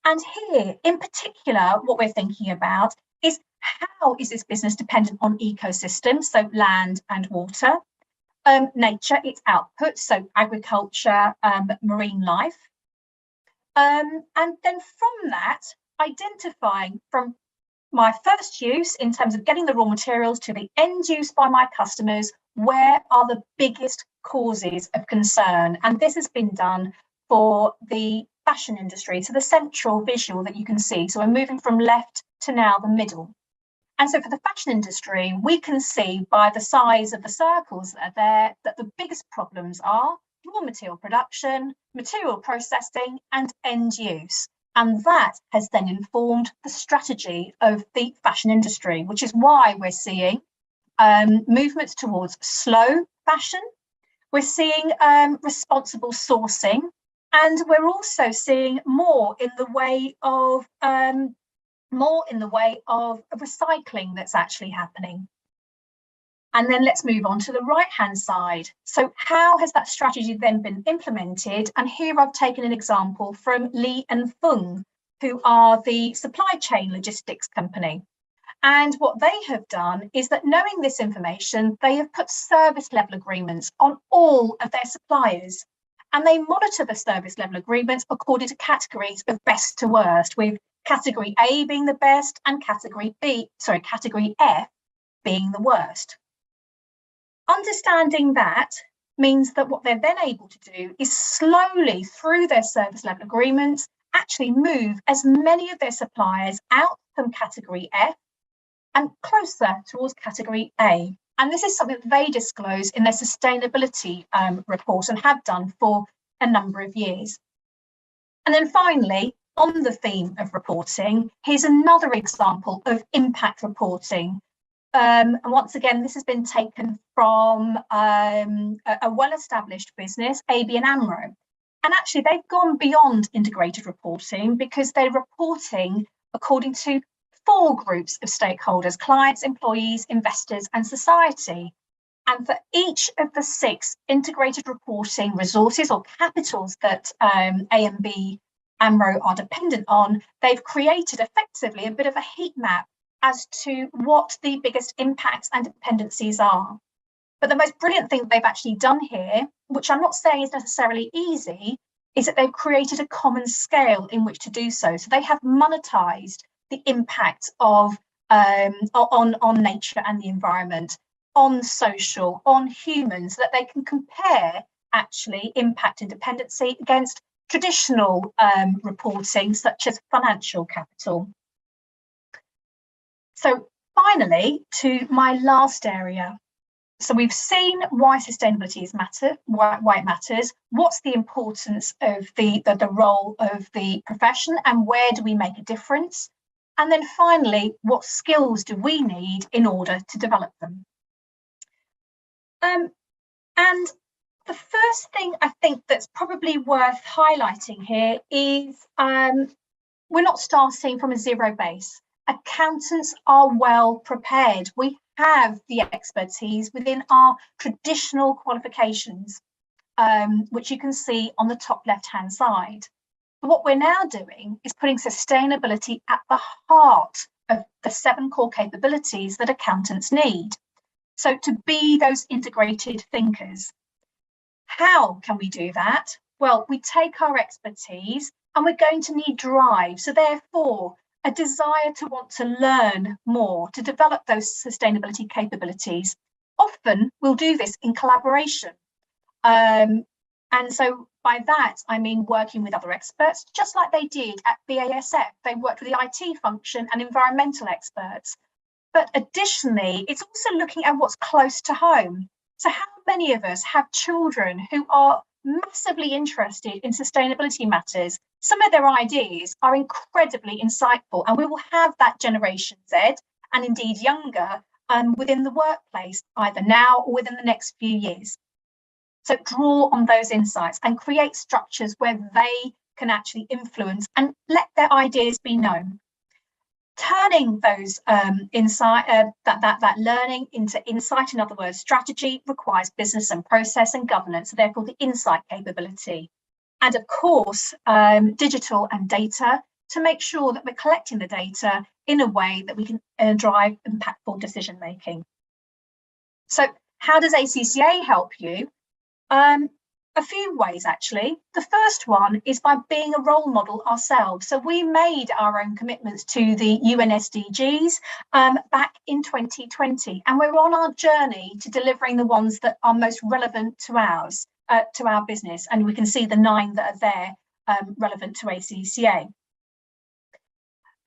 And here, in particular, what we're thinking about is how is this business dependent on ecosystems, so land and water, nature, its output, so agriculture, marine life. And then from that, identifying from my first use in terms of getting the raw materials to the end use by my customers, where are the biggest causes of concern? And this has been done for the fashion industry, so the central visual that you can see. So we're moving from left to now the middle. And so for the fashion industry, we can see by the size of the circles that are there that the biggest problems are raw material production, material processing and end use. And that has then informed the strategy of the fashion industry, which is why we're seeing movements towards slow fashion. We're seeing responsible sourcing, and we're also seeing more in the way of recycling that's actually happening. And then let's move on to the right-hand side. So how has that strategy then been implemented? And here I've taken an example from Li and Fung, who are the supply chain logistics company. And what they have done is that, knowing this information, they have put service level agreements on all of their suppliers. And they monitor the service level agreements according to categories of best to worst, with category A being the best and category F being the worst. Understanding that means that what they're then able to do is slowly, through their service level agreements, actually move as many of their suppliers out from category F and closer towards category A. And this is something that they disclose in their sustainability report and have done for a number of years. And then finally, on the theme of reporting, here's another example of impact reporting. And once again, this has been taken from a well-established business, ABN AMRO. And actually, they've gone beyond integrated reporting because they're reporting according to 4 groups of stakeholders: clients, employees, investors, and society. And for each of the 6 integrated reporting resources or capitals that ABN AMRO are dependent on, they've created effectively a bit of a heat map as to what the biggest impacts and dependencies are. But the most brilliant thing that they've actually done here, which I'm not saying is necessarily easy, is that they've created a common scale in which to do so. So they have monetized the impact of on nature and the environment, on social, on humans, so that they can compare actually impact and dependency against traditional reporting, such as financial capital. So finally, to my last area. So we've seen why sustainability is why it matters, what's the importance of the role of the profession, and where do we make a difference? And then finally, what skills do we need in order to develop them? And the first thing I think that's probably worth highlighting here is we're not starting from a zero base. Accountants are well prepared. We have the expertise within our traditional qualifications, which you can see on the top left-hand side. But what we're now doing is putting sustainability at the heart of the 7 core capabilities that accountants need. So to be those integrated thinkers. How can we do that? Well, we take our expertise and we're going to need drive. So therefore, a desire to want to learn more, to develop those sustainability capabilities. Often we'll do this in collaboration. And so by that, I mean working with other experts, just like they did at BASF. They worked with the IT function and environmental experts. But additionally, it's also looking at what's close to home. So how many of us have children who are massively interested in sustainability matters? Some of their ideas are incredibly insightful, and we will have that Generation Z and indeed younger within the workplace, either now or within the next few years. So draw on those insights and create structures where they can actually influence and let their ideas be known. Turning those that learning into insight, in other words, strategy, requires business and process and governance, so therefore the insight capability. And of course, digital and data, to make sure that we're collecting the data in a way that we can drive impactful decision making. So how does ACCA help you? A few ways, actually. The first one is by being a role model ourselves. So we made our own commitments to the UN SDGs back in 2020, and we're on our journey to delivering the ones that are most relevant to ours, to our business. And we can see the 9 that are there relevant to ACCA.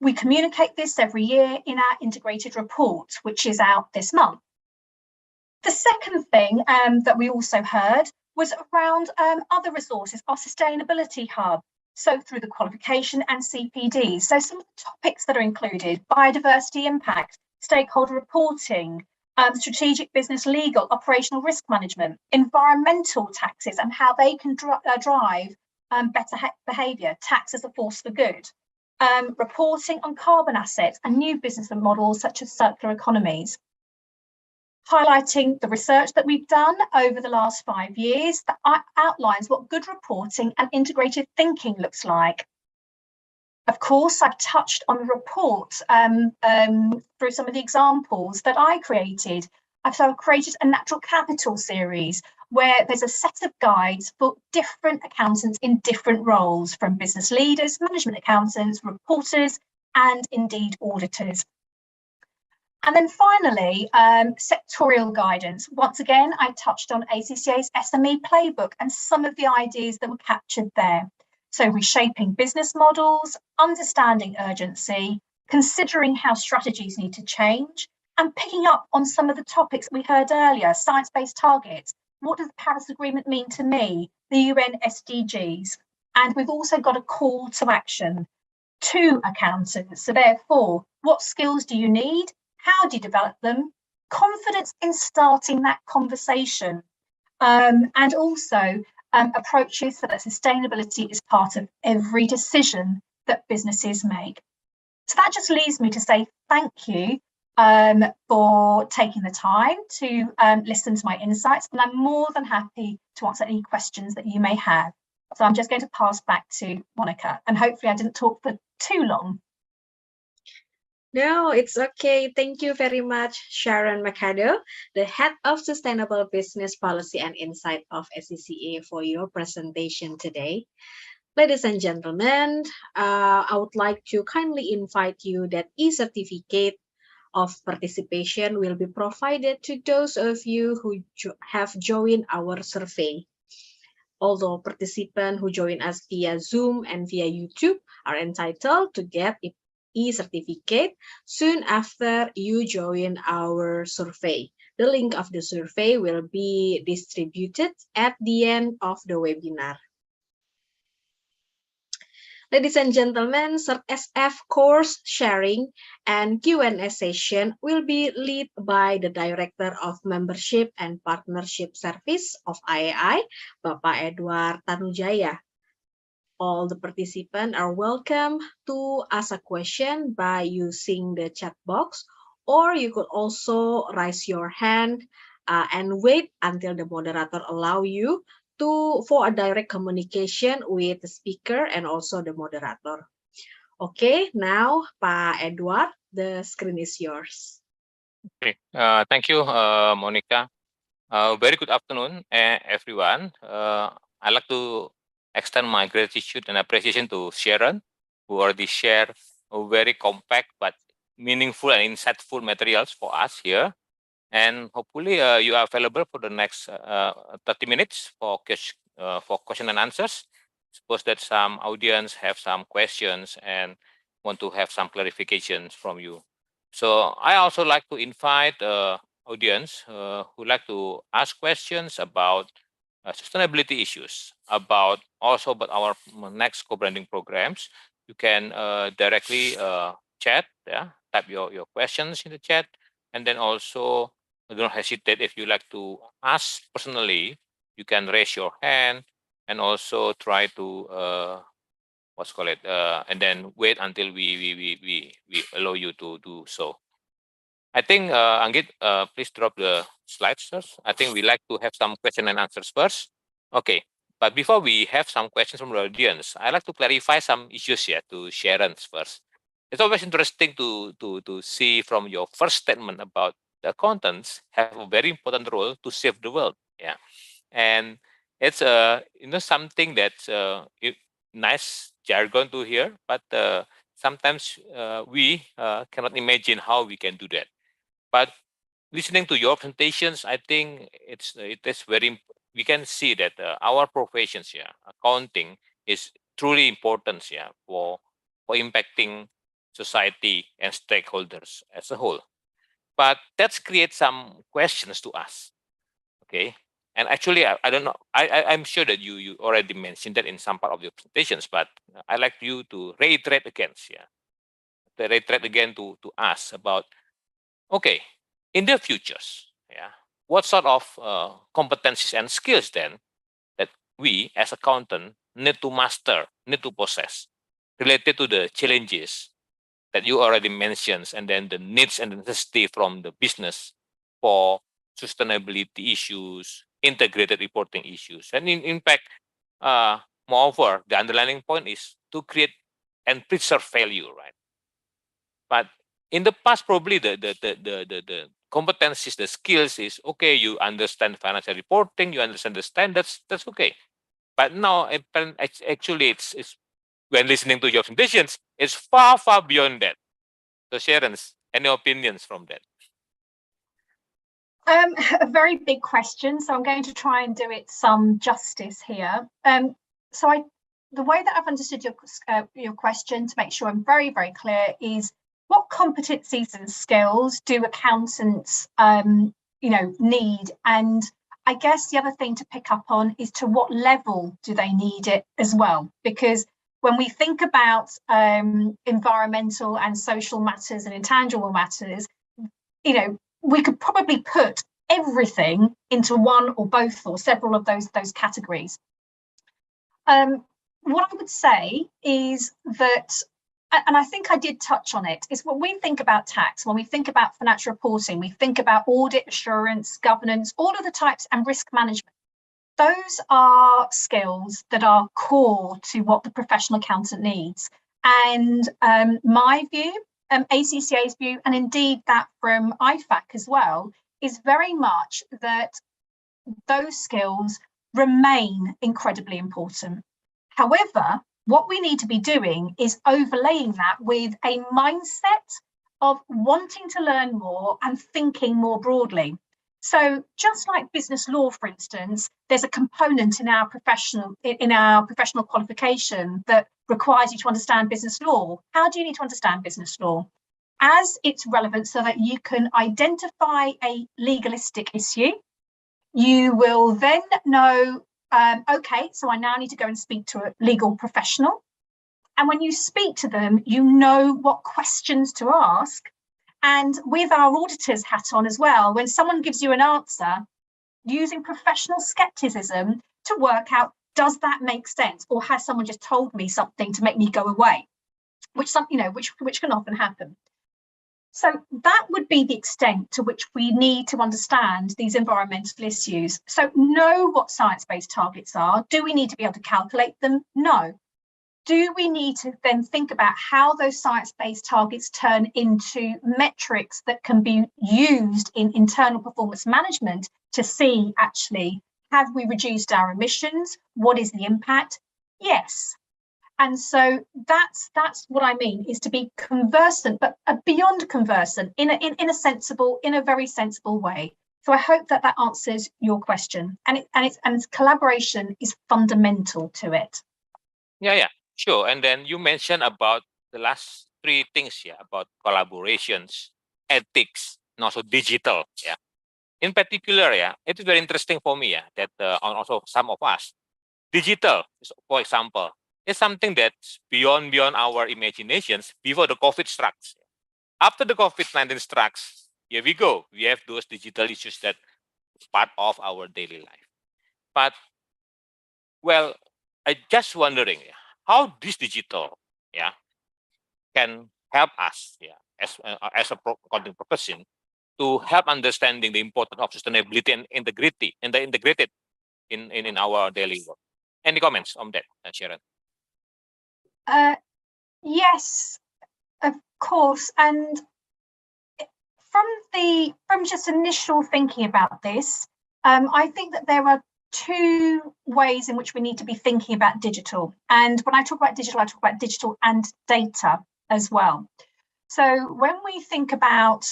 We communicate this every year in our integrated report, which is out this month. The second thing that we also heard was around other resources, our sustainability hub. So through the qualification and CPD. So some of the topics that are included: biodiversity impact, stakeholder reporting, strategic business legal, operational risk management, environmental taxes and how they can drive better behaviour, tax as a force for good, reporting on carbon assets and new business models such as circular economies. Highlighting the research that we've done over the last 5 years that outlines what good reporting and integrated thinking looks like. Of course, I've touched on the report through some of the examples that I created. I've created a natural capital series where there's a set of guides for different accountants in different roles, from business leaders, management accountants, reporters, and indeed auditors. And then finally, sectorial guidance. Once again, I touched on ACCA's SME playbook and some of the ideas that were captured there. So reshaping business models, understanding urgency, considering how strategies need to change, and picking up on some of the topics we heard earlier: science-based targets. What does the Paris Agreement mean to me? The UN SDGs. And we've also got a call to action to accountants. So therefore, what skills do you need? How do you develop them? Confidence in starting that conversation, and also approaches so that sustainability is part of every decision that businesses make. So that just leaves me to say thank you for taking the time to listen to my insights, and I'm more than happy to answer any questions that you may have. So I'm just going to pass back to Monica, and hopefully I didn't talk for too long. No, it's okay. Thank you very much, Sharon Mercado, the Head of Sustainable Business Policy and Insight of ACCA, for your presentation today. Ladies and gentlemen, I would like to kindly invite you that e-certificate of participation will be provided to those of you who have joined our survey. Although participants who join us via Zoom and via YouTube are entitled to get e-certificate soon after you join our survey. The link of the survey will be distributed at the end of the webinar. Ladies and gentlemen, CertSF course sharing and Q&A session will be led by the Director of Membership and Partnership Service of IAI, Bapak Edward Tanujaya. All the participants are welcome to ask a question by using the chat box, or you could also raise your hand and wait until the moderator allow you for a direct communication with the speaker and also the moderator. Okay, now Pak Edward, the screen is yours. Okay, thank you, Monica. Very good afternoon, everyone. I'd like to extend my gratitude and appreciation to Sharon, who already shared a very compact but meaningful and insightful materials for us here. And hopefully you are available for the next 30 minutes for question and answers. Suppose that some audience have some questions and want to have some clarifications from you. So I also like to invite audience who like to ask questions about sustainability issues, about our next co-branding programs. You can directly chat, type your questions in the chat, and then also don't hesitate if you like to ask personally. You can raise your hand and also try to and then wait until we allow you to do so. I think Anggit, please drop the slides first. I think we like to have some question and answers first. Okay, but before we have some questions from the audience, I like to clarify some issues here to Sharon's first. It's always interesting to see from your first statement about the accountants have a very important role to save the world. Yeah, and it's something that's nice jargon to hear, but sometimes we cannot imagine how we can do that. But listening to your presentations, I think it is very. We can see that our professions here, accounting, is truly important here for impacting society and stakeholders as a whole. But that creates some questions to us. Okay, and actually, I don't know. I'm sure that you already mentioned that in some part of your presentations, but I like you to reiterate again. Yeah, to reiterate again to ask about. Okay, in the futures, what sort of competencies and skills then that we as accountant need to master, need to possess, related to the challenges that you already mentioned, and then the needs and the necessity from the business for sustainability issues, integrated reporting issues, and in fact, moreover, the underlying point is to create and preserve value, right? But in the past, probably the competencies, the skills is okay. You understand financial reporting, you understand the standards. That's okay. But now, actually, it's when listening to your presentations, it's far beyond that. So, Sharon, any opinions from that? A very big question, so I'm going to try and do it some justice here. The way that I've understood your question, to make sure I'm very clear, is what competencies and skills do accountants need? And I guess the other thing to pick up on is to what level do they need it as well? Because when we think about environmental and social matters and intangible matters, we could probably put everything into one or both or several of those categories. What I would say is that, and I think I did touch on it, is when we think about tax, when we think about financial reporting, we think about audit, assurance, governance, all of the types, and risk management. Those are skills that are core to what the professional accountant needs. And my view ACCA's view, and indeed that from IFAC as well, is very much that those skills remain incredibly important. However, what we need to be doing is overlaying that with a mindset of wanting to learn more and thinking more broadly. So just like business law, for instance, there's a component in our professional qualification that requires you to understand business law. How do you need to understand business law? As it's relevant so that you can identify a legalistic issue. You will then know, okay, so I now need to go and speak to a legal professional. And when you speak to them, you know what questions to ask. And with our auditor's hat on as well, when someone gives you an answer, using professional skepticism to work out, does that make sense? Or has someone just told me something to make me go away? Which can often happen. So that would be the extent to which we need to understand these environmental issues. So know what science-based targets are. Do we need to be able to calculate them? No. Do we need to then think about how those science-based targets turn into metrics that can be used in internal performance management to see, actually, have we reduced our emissions? What is the impact? Yes. And so that's what I mean, is to be conversant, but beyond conversant, in a very sensible way. So I hope that answers your question. And collaboration is fundamental to it. Yeah, sure. And then you mentioned about the last three things, about collaborations, ethics, and also digital. In particular, it is very interesting for me, that also some of us, digital, for example, is something that's beyond our imaginations before the COVID strikes. After the COVID-19 strikes, here we go. We have those digital issues that part of our daily life. But, well, I just wondering how this digital can help us as a content profession to help understanding the importance of sustainability and integrity and the integrated in our daily work. Any comments on that, Sharon? Yes, of course. And from just initial thinking about this, I think that there are two ways in which we need to be thinking about digital. And when I talk about digital, I talk about digital and data as well. So when we think about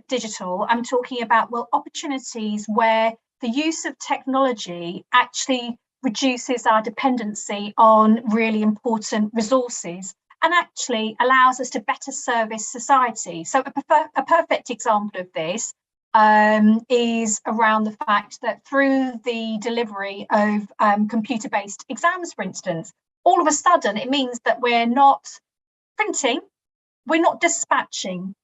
digital, I'm talking about, opportunities where the use of technology actually reduces our dependency on really important resources and actually allows us to better service society. So a perfect example of this is around the fact that through the delivery of computer-based exams, for instance, all of a sudden it means that we're not printing, we're not dispatching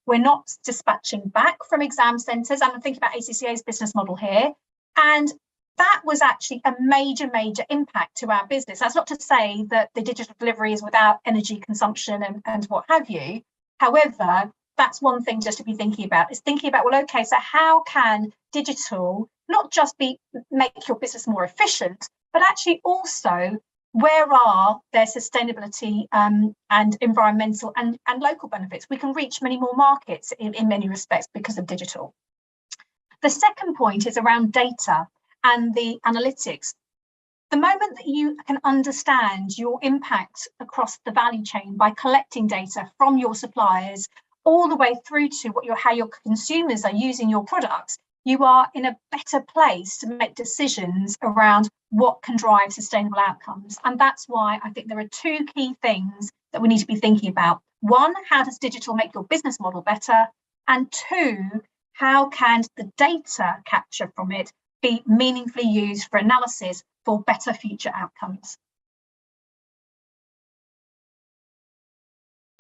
back from exam centres. I'm thinking about ACCA's business model here. And that was actually a major impact to our business. That's not to say that the digital delivery is without energy consumption and what have you. However, that's one thing just to be thinking about, is thinking about, well, okay, so how can digital not just make your business more efficient, but actually also where are there sustainability and environmental and local benefits? We can reach many more markets in many respects because of digital. The second point is around data and the analytics. The moment that you can understand your impact across the value chain by collecting data from your suppliers all the way through to how your consumers are using your products, you are in a better place to make decisions around what can drive sustainable outcomes. And that's why I think there are two key things that we need to be thinking about. One, how does digital make your business model better? And two, how can the data capture from it be meaningfully used for analysis for better future outcomes?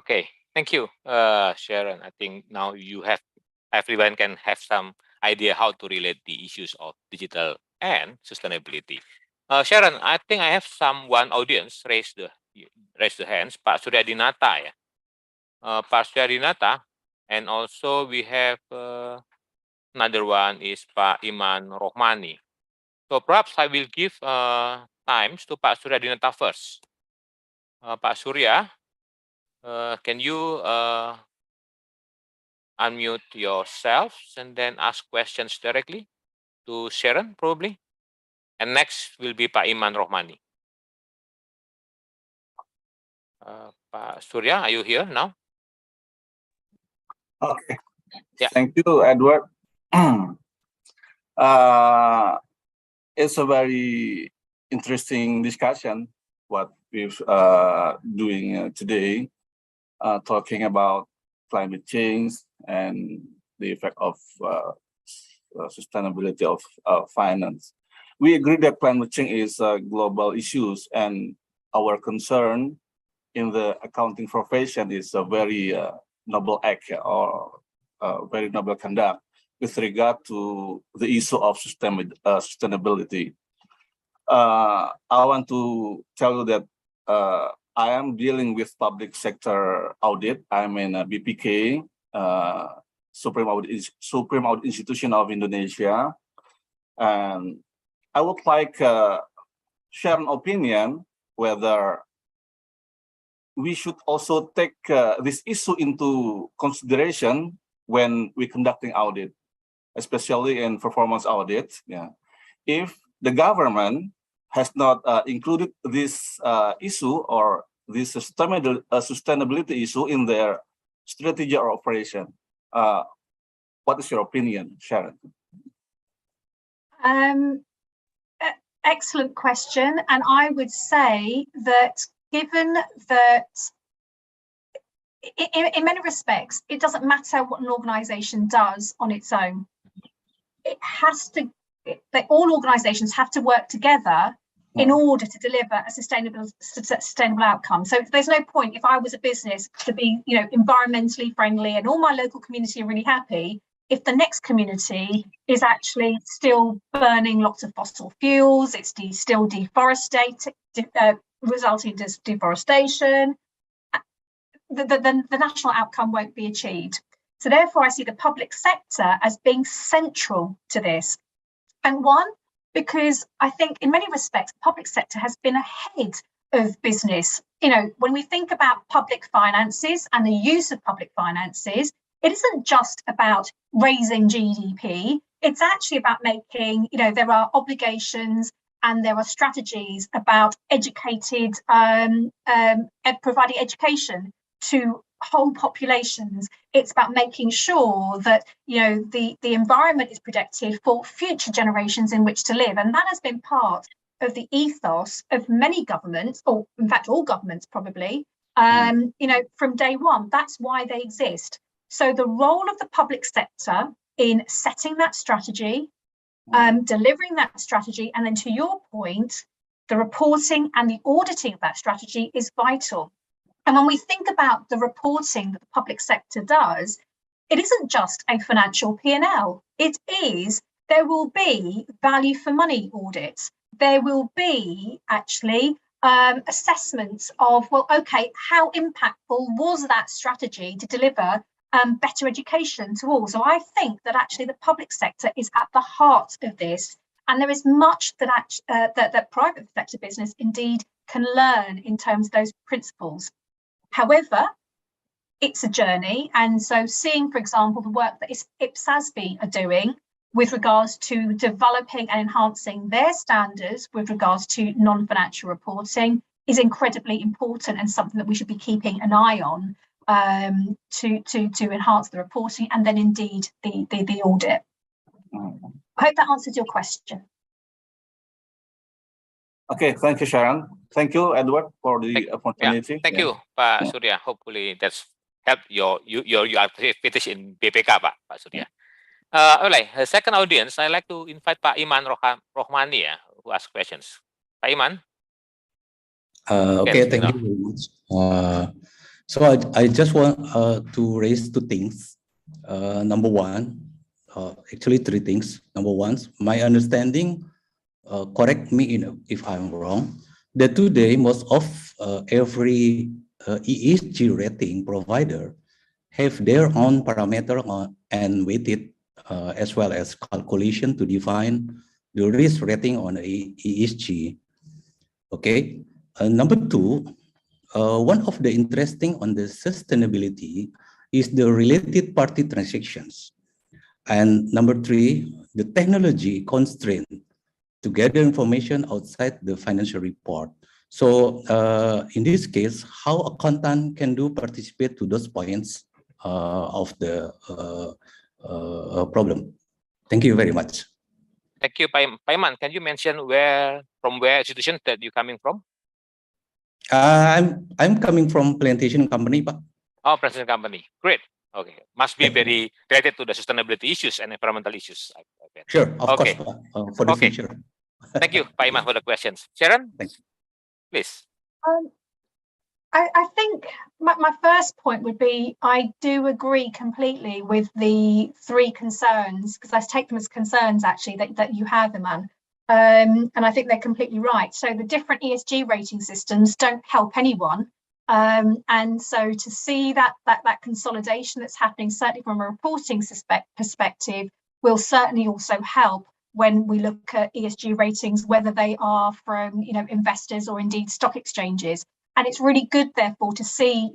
Okay, thank you, Sharon. I think now everyone can have some idea how to relate the issues of digital and sustainability. Sharon, I think I have one audience raise the hands, Pak Suryadinata, Pak Suryadinata, and also we have another one is Pak Iman Rohmani. So perhaps I will give times to Pak Suryadinata first. Pak Surya, can you unmute yourselves and then ask questions directly to Sharon, probably. And next will be Pak Iman Rohmani. Pak Surya, are you here now? Okay. Yeah. Thank you, Edward. It's a very interesting discussion what we're doing today, talking about climate change and the effect of sustainability of finance. We agree that climate change is a global issue, and our concern in the accounting profession is a very noble act or very noble conduct with regard to the issue of sustainability. I want to tell you that I am dealing with public sector audit. I'm in a BPK, Supreme Audit Institution of Indonesia, and I would like share an opinion whether we should also take this issue into consideration when we conducting audit, especially in performance audit. Yeah, if the government has not included this issue or this sustainability issue in their strategy or operation, what is your opinion, Sharon? Excellent question, and I would say that given that in many respects, it doesn't matter what an organisation does on its own. It has to, all organisations have to work together in order to deliver a sustainable outcome. So there's no point if I was a business to be, environmentally friendly and all my local community are really happy, if the next community is actually still burning lots of fossil fuels, it's still deforesting, resulting in deforestation, the national outcome won't be achieved. So therefore, I see the public sector as being central to this. And one, because I think in many respects, the public sector has been ahead of business. When we think about public finances and the use of public finances, it isn't just about raising GDP. It's actually about making, there are obligations and there are strategies about providing education to whole populations. It's about making sure that, the environment is protected for future generations in which to live. And that has been part of the ethos of many governments, or in fact, all governments probably, from day one. That's why they exist. So the role of the public sector in setting that strategy, delivering that strategy, and then to your point, the reporting and the auditing of that strategy is vital. And when we think about the reporting that the public sector does, it isn't just a financial P&L. It is, there will be value for money audits. There will be actually assessments of, well, okay, how impactful was that strategy to deliver better education to all? So I think that actually the public sector is at the heart of this, and there is much that private sector business indeed can learn in terms of those principles. However, it's a journey, and so seeing, for example, the work that IPSASB are doing with regards to developing and enhancing their standards with regards to non-financial reporting is incredibly important and something that we should be keeping an eye on to enhance the reporting and then indeed the audit. I hope that answers your question. Okay, thank you, Sharon. Thank you, Edward, for the opportunity. Yeah, thank you, Pak Surya. Hopefully that's helped your activities in BPK, Pak Surya. The second audience, I'd like to invite Pak Iman Rohmani, who ask questions. Pak Iman. Okay, thank you very much. So I just want to raise two things. Number one, actually three things. Number one, my understanding, correct me if I'm wrong, that today most of every ESG rating provider have their own parameter and weighted as well as calculation to define the risk rating on ESG. Okay. Number two, one of the interesting on the sustainability is the related party transactions. And number 3, the technology constraint to gather information outside the financial report. So in this case, how accountant can do participate to those points of the problem? Thank you very much. Thank you, Paiman. Can you mention from where institution that you're coming from? I'm coming from plantation company, Pak. Oh, plantation company. Great. Okay. Must be very related to the sustainability issues and environmental issues. Sure, of course, for the future. Thank you, Paiman, for the questions. Sharon, please. I think my first point would be, I do agree completely with the 3 concerns, because I take them as concerns actually that you have, Iman. And I think they're completely right. So the different ESG rating systems don't help anyone. And so to see that consolidation that's happening, certainly from a reporting perspective, will certainly also help when we look at ESG ratings, whether they are from investors or indeed stock exchanges. And it's really good, therefore, to see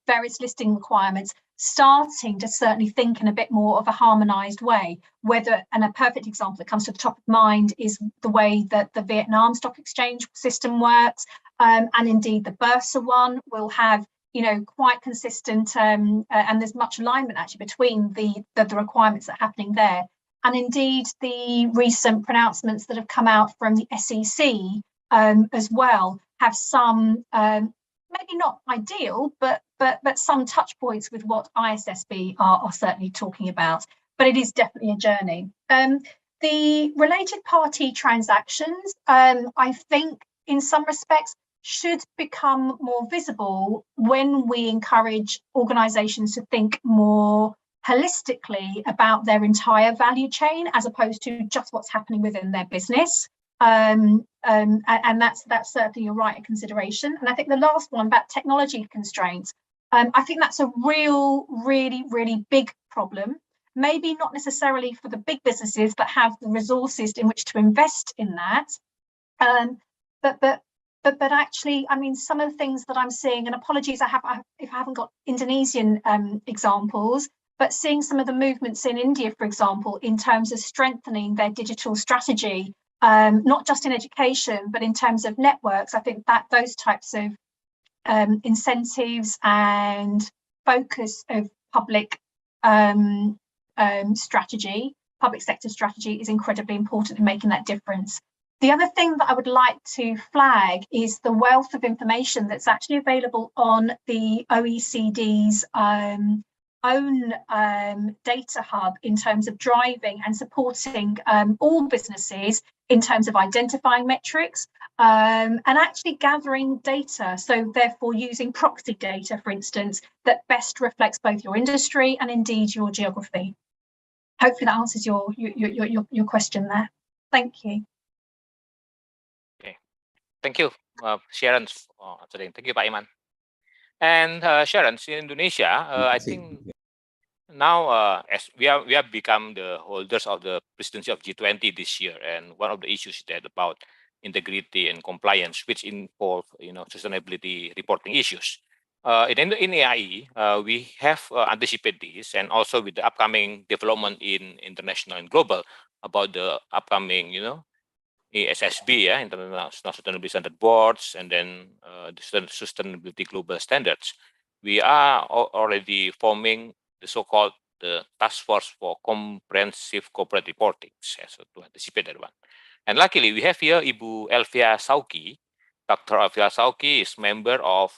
various listing requirements starting to certainly think in a bit more of a harmonized way. And a perfect example that comes to the top of mind is the way that the Vietnam Stock Exchange system works, and indeed the Bursa one will have quite consistent, and there's much alignment actually between the requirements that are happening there. And indeed the recent pronouncements that have come out from the SEC as well have some maybe not ideal, but some touch points with what ISSB are certainly talking about. But it is definitely a journey. The related party transactions, I think in some respects should become more visible when we encourage organisations to think more holistically about their entire value chain, as opposed to just what's happening within their business. And that's certainly a right consideration. And I think the last one about technology constraints, I think that's a really big problem. Maybe not necessarily for the big businesses that have the resources in which to invest in that, but actually, I mean, some of the things that I'm seeing, and apologies if I haven't got Indonesian examples, but seeing some of the movements in India, for example, in terms of strengthening their digital strategy, not just in education, but in terms of networks. I think that those types of incentives and focus of public strategy, public sector strategy, is incredibly important in making that difference. The other thing that I would like to flag is the wealth of information that's actually available on the OECD's own data hub in terms of driving and supporting all businesses in terms of identifying metrics and actually gathering data. So therefore using proxy data, for instance, that best reflects both your industry and indeed your geography. Hopefully that answers your question there. Thank you. Okay, thank you, Sharon, for answering. Thank you, Pak Iman. And Sharon, in Indonesia, I think now as we have become the holders of the presidency of G20 this year, and one of the issues that about integrity and compliance, which involve sustainability reporting issues. In ACCA, we have anticipated this, and also with the upcoming development in international and global about the upcoming ESSB, International Sustainability Standard Boards, and then the Sustainability Global Standards. We are already forming the so-called the Task Force for Comprehensive Corporate Reporting, so to anticipate that one. And luckily, we have here Ibu Elvia Sauki. Dr. Elvia Sauki is member of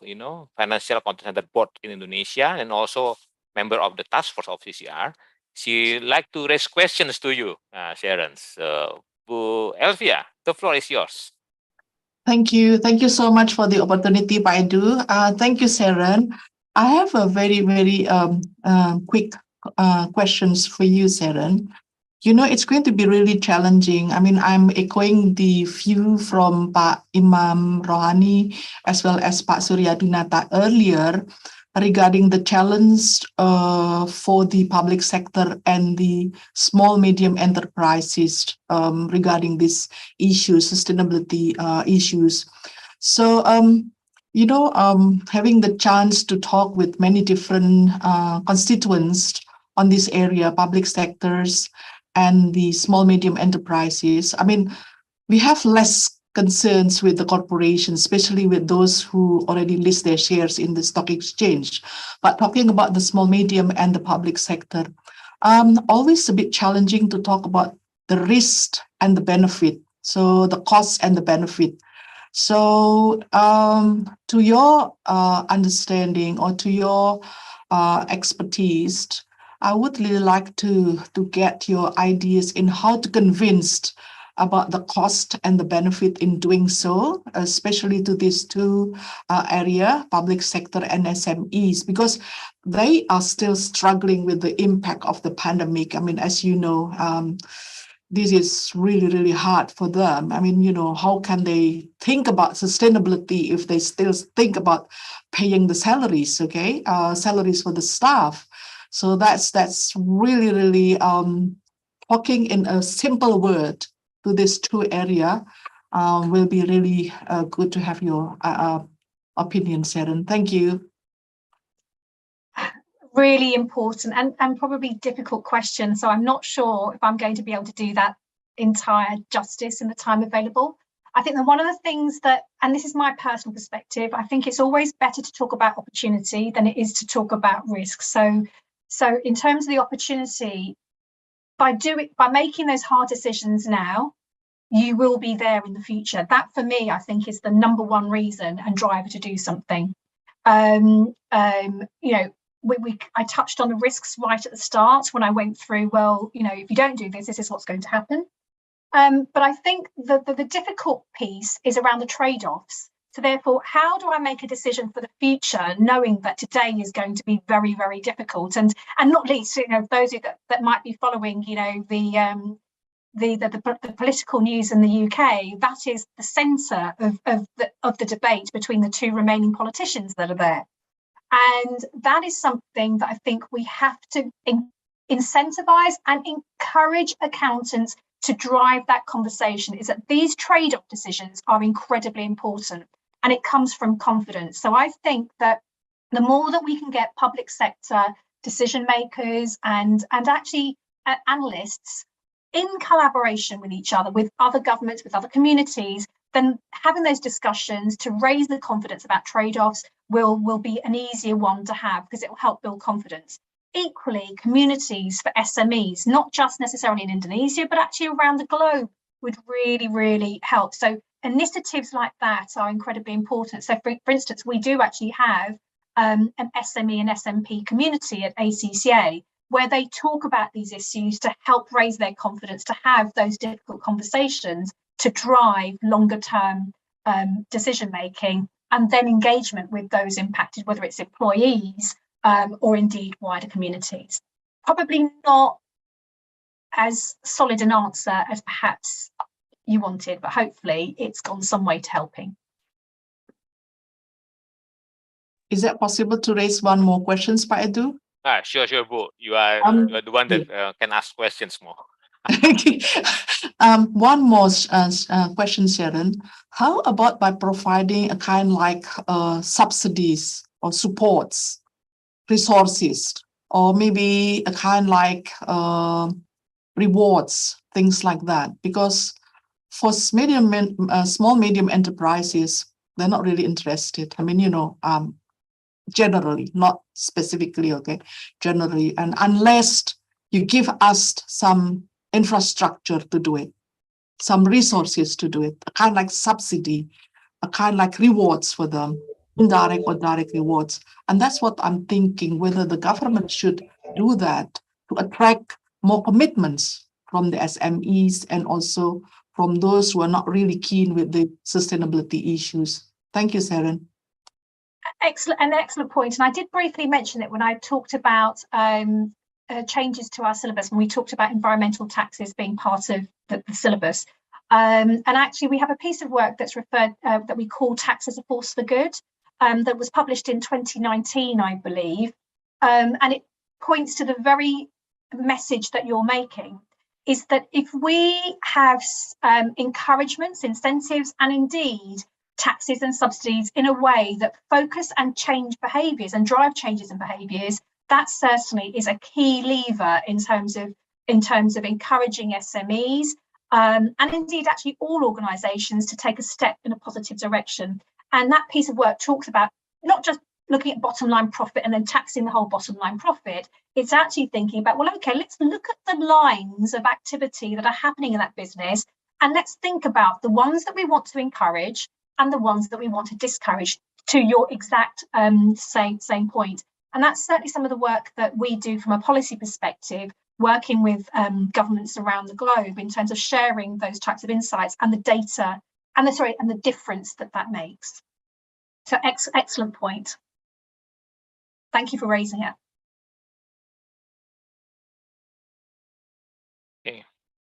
Financial Accounting Standard Board in Indonesia, and also member of the Task Force of CCR. She like to raise questions to you, Sharon. So, Bu Elvia, the floor is yours. Thank you. Thank you so much for the opportunity, Pak Edu. Thank you, Sharon. I have a very quick questions for you, Sharon. It's going to be really challenging. I mean, I'm echoing the view from Pak Imam Rohani as well as Pak Suryadinata earlier regarding the challenge for the public sector and the small medium enterprises regarding this issue, sustainability issues. So having the chance to talk with many different constituents on this area, public sectors and the small, medium enterprises, I mean, we have less concerns with the corporations, especially with those who already list their shares in the stock exchange. But talking about the small, medium and the public sector, always a bit challenging to talk about the risk and the benefit. So the cost and the benefit. So to your understanding or to your expertise, I would really like to get your ideas in how to convince about the cost and the benefit in doing so, especially to these two area, public sector and SMEs, because they are still struggling with the impact of the pandemic. I mean, as you know, this is really, really hard for them. I mean, how can they think about sustainability if they still think about paying the salaries, okay? Salaries for the staff. So that's really, really talking in a simple word to this two area will be really good to have your opinion, Sharon. Thank you. Really important and probably difficult question. So I'm not sure if I'm going to be able to do that entire justice in the time available. I think that one of the things that, and this is my personal perspective, I think it's always better to talk about opportunity than it is to talk about risk. So in terms of the opportunity, by making those hard decisions now, you will be there in the future. That for me, I think, is the number one reason and driver to do something. I touched on the risks right at the start when I went through, well, if you don't do this, this is what's going to happen. But I think the difficult piece is around the trade-offs. So therefore, how do I make a decision for the future, knowing that today is going to be very, very difficult? And not least, those that might be following, the political news in the UK, that is the centre of the debate between the two remaining politicians that are there. And that is something that I think we have to incentivize and encourage accountants to drive that conversation, is that these trade-off decisions are incredibly important, and it comes from confidence. So I think that the more that we can get public sector decision makers and actually analysts in collaboration with each other, with other governments, with other communities, then having those discussions to raise the confidence about trade-offs will be an easier one to have, because it will help build confidence. Equally, communities for SMEs, not just necessarily in Indonesia, but actually around the globe, would really, really help. So initiatives like that are incredibly important. So for instance, we do actually have an SME and SMP community at ACCA, where they talk about these issues to help raise their confidence, to have those difficult conversations, to drive longer term decision making, and then engagement with those impacted, whether it's employees or indeed wider communities. Probably not as solid an answer as perhaps you wanted, but hopefully it's gone some way to helping. Is it possible to raise one more question, Pak Edu? Sure, Bu. You are the one that can ask questions more. One more question, Sharon. How about by providing a kind like subsidies or supports, resources, or maybe a kind like rewards, things like that? Because for small, medium enterprises, they're not really interested. I mean, generally, not specifically, okay, generally, and unless you give us some infrastructure to do it, some resources to do it, a kind of like subsidy, a kind of like rewards for them, indirect or direct rewards. And that's what I'm thinking, whether the government should do that to attract more commitments from the SMEs and also from those who are not really keen with the sustainability issues. Thank you, Sharon. Excellent point. And I did briefly mention it when I talked about changes to our syllabus, when we talked about environmental taxes being part of the syllabus. And actually, we have a piece of work that's referred that we call Tax as a Force for Good, that was published in 2019, I believe. And it points to the very message that you're making, is that if we have encouragements, incentives, and indeed taxes and subsidies in a way that focus and change behaviours and drive changes in behaviours, that certainly is a key lever in terms of encouraging SMEs and indeed actually all organisations to take a step in a positive direction. And that piece of work talks about not just looking at bottom line profit and then taxing the whole bottom line profit. It's actually thinking about, well, okay, let's look at the lines of activity that are happening in that business, and let's think about the ones that we want to encourage and the ones that we want to discourage, to your exact same point. And that's certainly some of the work that we do from a policy perspective, working with governments around the globe in terms of sharing those types of insights and the data and the difference that makes. So excellent point. Thank you for raising it. Okay,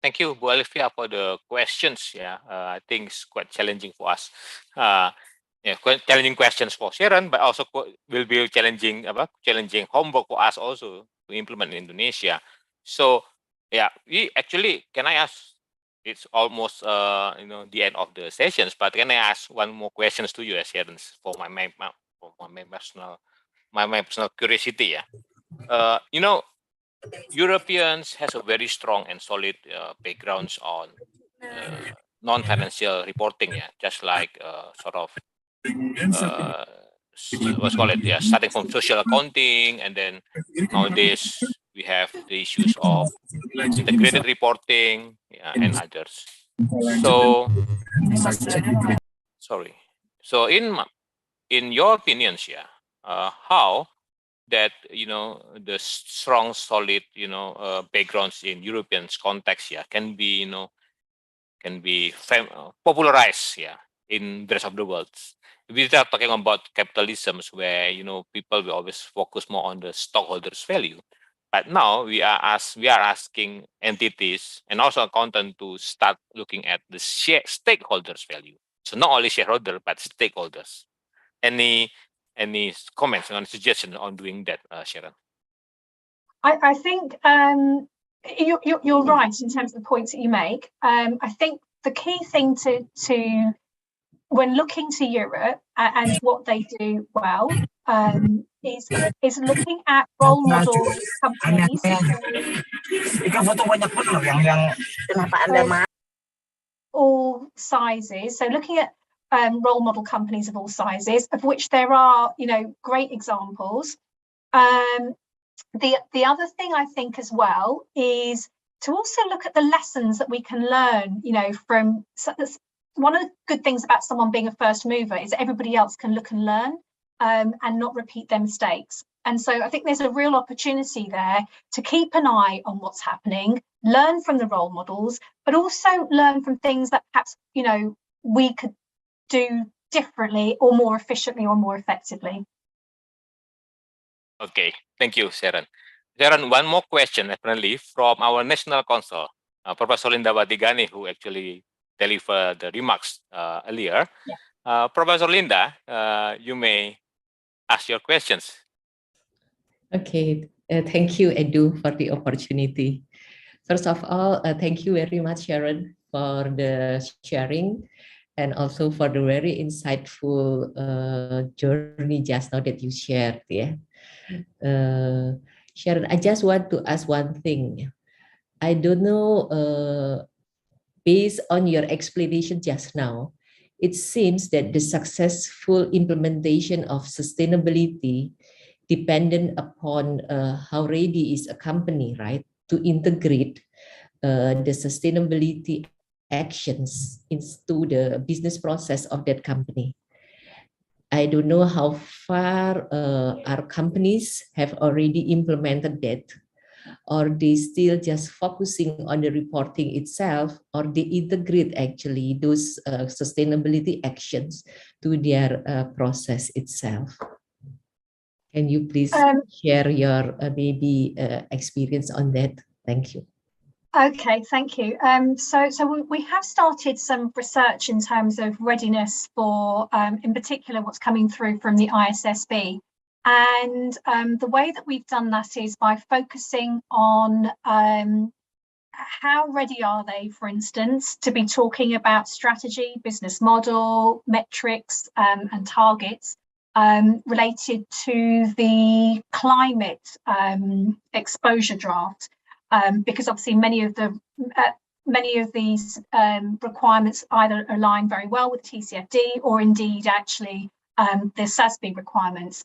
thank you, Bu Alivia, for the questions. Yeah, I think it's quite challenging for us. Yeah, quite challenging questions for Sharon, but also will be challenging homework for us also to implement in Indonesia. So yeah, we actually, can I ask? It's almost the end of the sessions, but can I ask one more questions to you, Sharon, for my personal curiosity? Yeah, Europeans has a very strong and solid backgrounds on non-financial reporting, yeah, just like sort of what's called it, yeah, starting from social accounting, and then nowadays we have the issues of integrated reporting, yeah, and others. So sorry. So in your opinions, yeah, how that the strong, solid backgrounds in Europeans context, yeah, can be popularized, yeah, in the rest of the world. We are talking about capitalism, where people will always focus more on the stockholders' value. But now we are asking entities and also accountant to start looking at the stakeholders' value. So not only shareholder but stakeholders. Any comments or suggestions on doing that, Sharon? I think you're right in terms of the points that you make. I think the key thing to when looking to Europe and what they do well is looking at role model companies. All sizes. So looking at role model companies of all sizes, of which there are, great examples. The other thing I think as well is to also look at the lessons that we can learn, from one of the good things about someone being a first mover is that everybody else can look and learn and not repeat their mistakes. And so I think there's a real opportunity there to keep an eye on what's happening, learn from the role models, but also learn from things that perhaps, we could do differently or more efficiently or more effectively. Okay, thank you, Sharon. Sharon, one more question, apparently, from our National Council, Professor Linda Batigani, who actually delivered the remarks earlier. Yeah. Professor Linda, you may ask your questions. Okay, thank you, Edu, for the opportunity. First of all, thank you very much, Sharon, for the sharing and also for the very insightful journey just now that you shared. Yeah, Sharon, I just want to ask one thing. I don't know, based on your explanation just now, it seems that the successful implementation of sustainability dependent upon how ready is a company, right, to integrate the sustainability actions into the business process of that company. I don't know how far our companies have already implemented that, or they still just focusing on the reporting itself, or they integrate actually those sustainability actions to their process itself. Can you please share your maybe experience on that? Thank you. Okay, thank you. So we have started some research in terms of readiness for, in particular, what's coming through from the ISSB. And the way that we've done that is by focusing on how ready are they, for instance, to be talking about strategy, business model, metrics, and targets related to the climate exposure draft? Because obviously many of these requirements either align very well with TCFD or indeed actually the SASB requirements.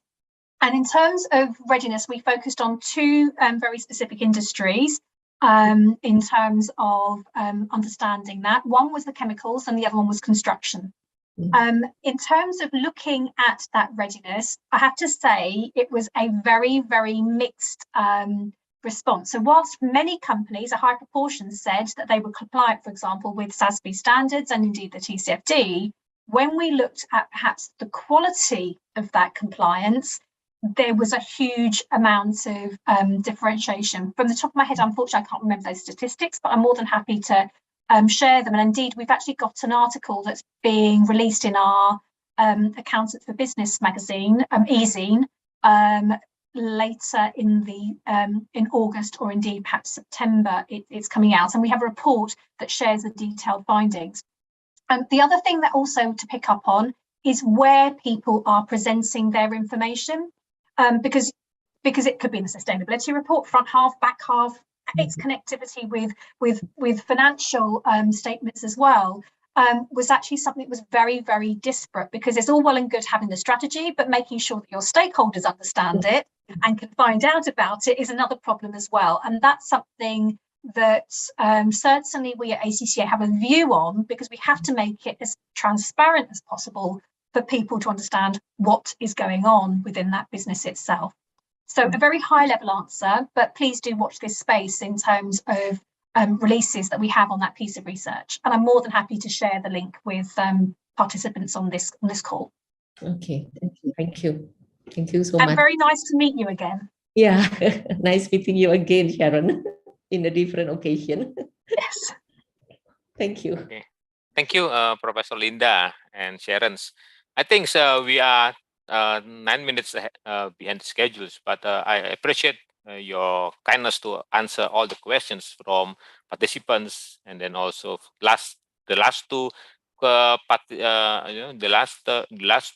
And in terms of readiness, we focused on two very specific industries in terms of understanding that. One was the chemicals and the other one was construction. In terms of looking at that readiness, I have to say it was a very, very mixed response. So whilst many companies, a high proportion, said that they were compliant, for example, with SASB standards and indeed the TCFD, when we looked at perhaps the quality of that compliance, there was a huge amount of differentiation. From the top of my head, unfortunately, I can't remember those statistics, but I'm more than happy to share them. And indeed, we've actually got an article that's being released in our Accountants for Business magazine, e-zine, later in August or indeed perhaps September. It's coming out, and we have a report that shares the detailed findings. The other thing that also to pick up on is where people are presenting their information, because it could be in the sustainability report, front half, back half, its connectivity with financial statements as well, was actually something that was very, very disparate, because it's all well and good having the strategy, but making sure that your stakeholders understand it and can find out about it is another problem as well. And that's something that certainly we at ACCA have a view on, because we have to make it as transparent as possible for people to understand what is going on within that business itself. So a very high level answer, but please do watch this space in terms of releases that we have on that piece of research. And I'm more than happy to share the link with participants on this call. Okay, thank you. Thank you so much. And very nice to meet you again. Yeah, nice meeting you again, Sharon, in a different occasion. Yes. Thank you. Okay. Thank you, Professor Linda and Sharon. I think we are 9 minutes behind the schedules, but I appreciate your kindness to answer all the questions from participants, and then also the last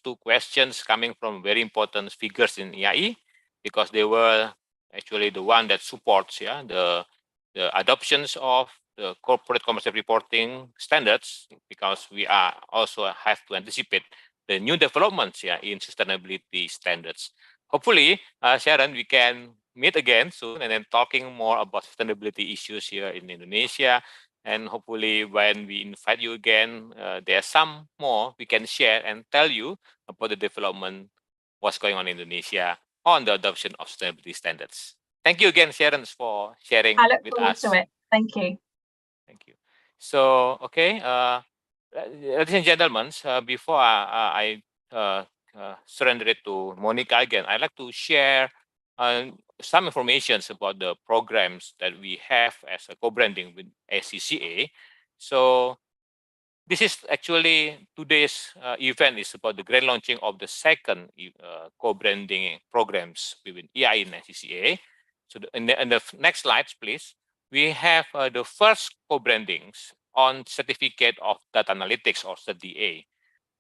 two questions coming from very important figures in IAI, because they were actually the one that supports the adoptions of the corporate commercial reporting standards, because we are also have to anticipate the new developments in sustainability standards. Hopefully, Sharon, we can meet again soon and then talking more about sustainability issues here in Indonesia. And hopefully when we invite you again, there's some more we can share and tell you about the development, what's going on in Indonesia on the adoption of sustainability standards. Thank you again, Sharon, for sharing with us. I look forward to it. Thank you. Thank you. So, okay, ladies and gentlemen, before I surrender it to Monica again, I'd like to share some information about the programs that we have as a co-branding with ACCA. So this is actually today's event is about the grand launching of the second co-branding programs between IAI and ACCA. So in the next slides, please, we have the first co-brandings on Certificate of Data Analytics, or CertDA,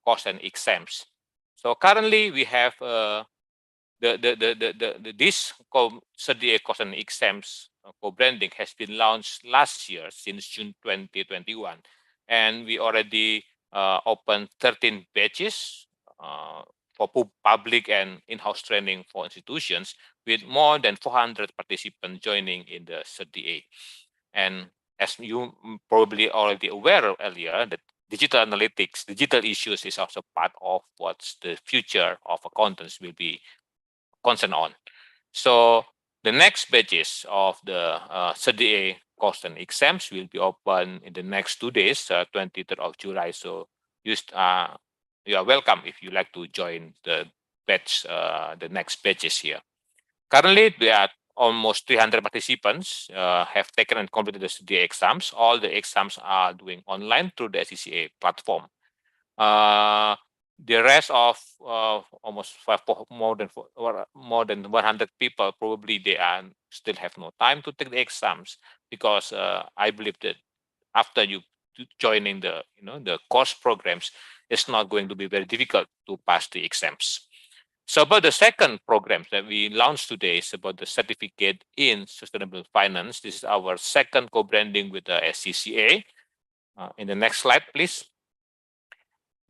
course and exams. So currently we have this CertDA course and exams co-branding has been launched last year, since June 2021, and we already opened 13 batches for public and in-house training for institutions, with more than 400 participants joining in the CertDA. And as you probably already aware of earlier, that digital analytics, digital issues is also part of what's the future of accountants will be concerned on. So the next batches of the CertDA course and exams will be open in the next 2 days, 23rd of July. So you are welcome if you like to join the batch, the next batches here. Currently, there are almost 300 participants have taken and completed the CertDA exams. All the exams are doing online through the ACCA platform. the rest of almost more than 100 people, probably they are still have no time to take the exams, because I believe that after you joining the the course programs, it's not going to be very difficult to pass the exams. So about the second program that we launched today is about the certificate in sustainable finance. This is our second co-branding with the SCCA. In the next slide, please.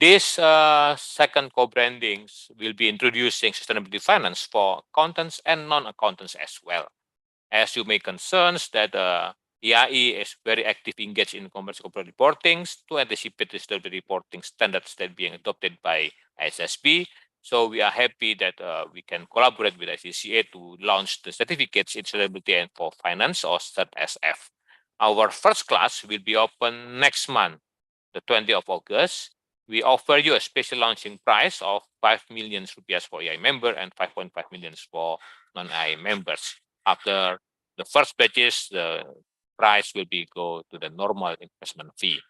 This second co-brandings will be introducing sustainability finance for accountants and non-accountants as well. As you may concerns that IAI is very active engaged in commercial corporate reportings to anticipate the sustainability reporting standards that being adopted by ISSB. So we are happy that we can collaborate with ICCA to launch the certificates in sustainability and for finance, or CertSF. Our first class will be open next month, the 20th of August. We offer you a special launching price of 5 million rupiah for IAI member and 5.5 million for non-IAI members. After the first batches, the price will be go to the normal investment fee.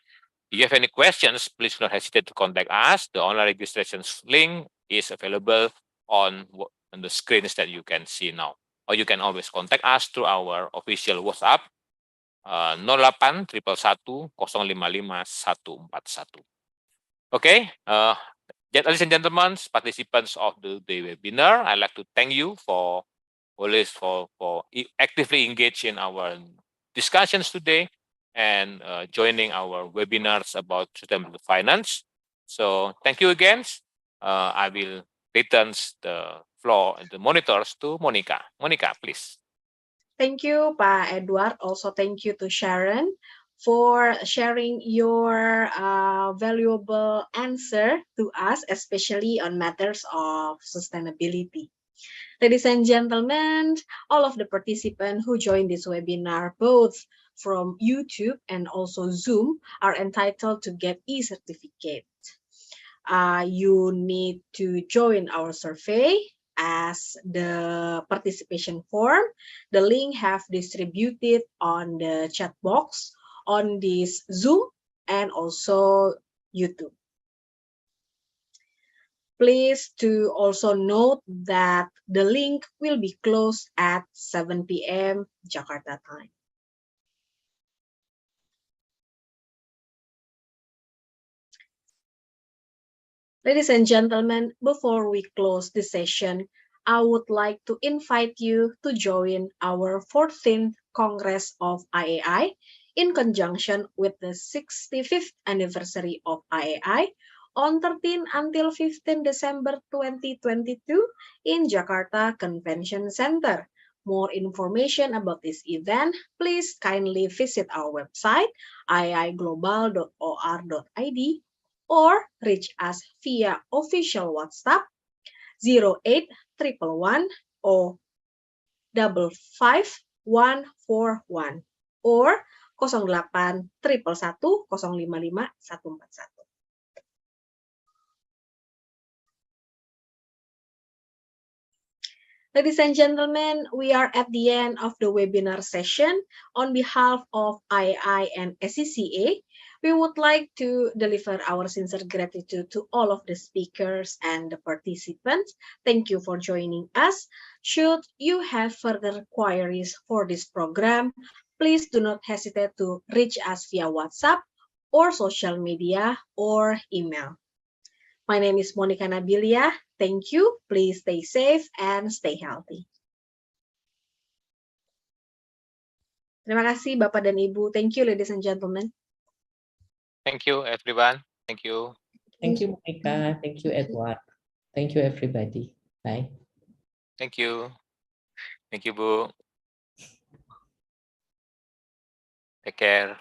If you have any questions, please do not hesitate to contact us. The online registration link is available on the screens that you can see now. Or you can always contact us through our official WhatsApp 08 111 055 141. Okay, ladies and gentlemen, participants of the webinar, I'd like to thank you for always for actively engaged in our discussions today and joining our webinars about sustainable finance. So thank you again. I will return the floor and the monitors to Monica. Monica, please. Thank you, Pa Edward. Also, thank you to Sharon for sharing your valuable answer to us, especially on matters of sustainability. Ladies and gentlemen, all of the participants who joined this webinar, both from YouTube and also Zoom, are entitled to get e-certificate. You need to join our survey as the participation form. The link have distributed on the chat box on this Zoom and also YouTube. Please to also note that the link will be closed at 7 p.m. Jakarta time. Ladies and gentlemen, before we close the session, I would like to invite you to join our 14th Congress of IAI in conjunction with the 65th anniversary of IAI on 13 until 15 December 2022 in Jakarta Convention Center. More information about this event, please kindly visit our website iaiglobal.or.id or reach us via official WhatsApp 08 111 55141 or 08 111 055 141. Ladies and gentlemen, we are at the end of the webinar session. On behalf of IAI and SCCA, we would like to deliver our sincere gratitude to all of the speakers and the participants. Thank you for joining us. Should you have further queries for this program, please do not hesitate to reach us via WhatsApp or social media or email. My name is Monica Nabilia. Thank you. Please stay safe and stay healthy. Terima kasih Bapak dan Ibu. Thank you, ladies and gentlemen. Thank you, everyone. Thank you. Thank you, Monica. Thank you, Edward. Thank you, everybody. Bye. Thank you. Thank you, Bu. Take care.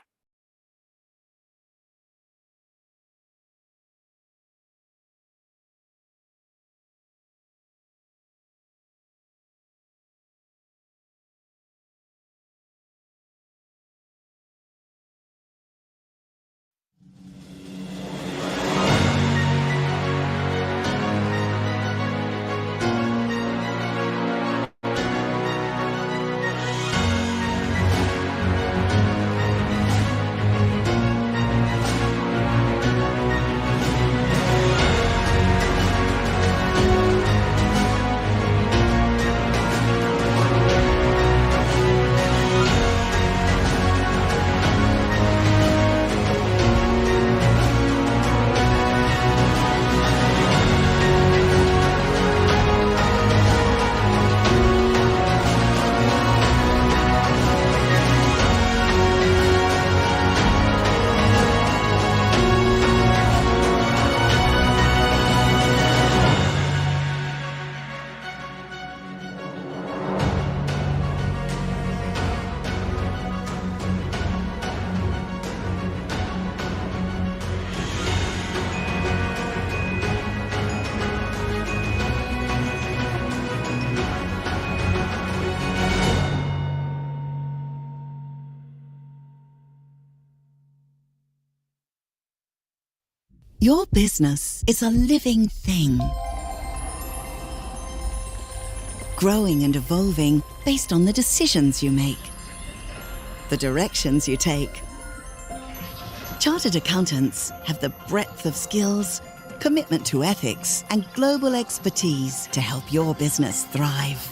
Your business is a living thing, growing and evolving based on the decisions you make, the directions you take. Chartered accountants have the breadth of skills, commitment to ethics, and global expertise to help your business thrive.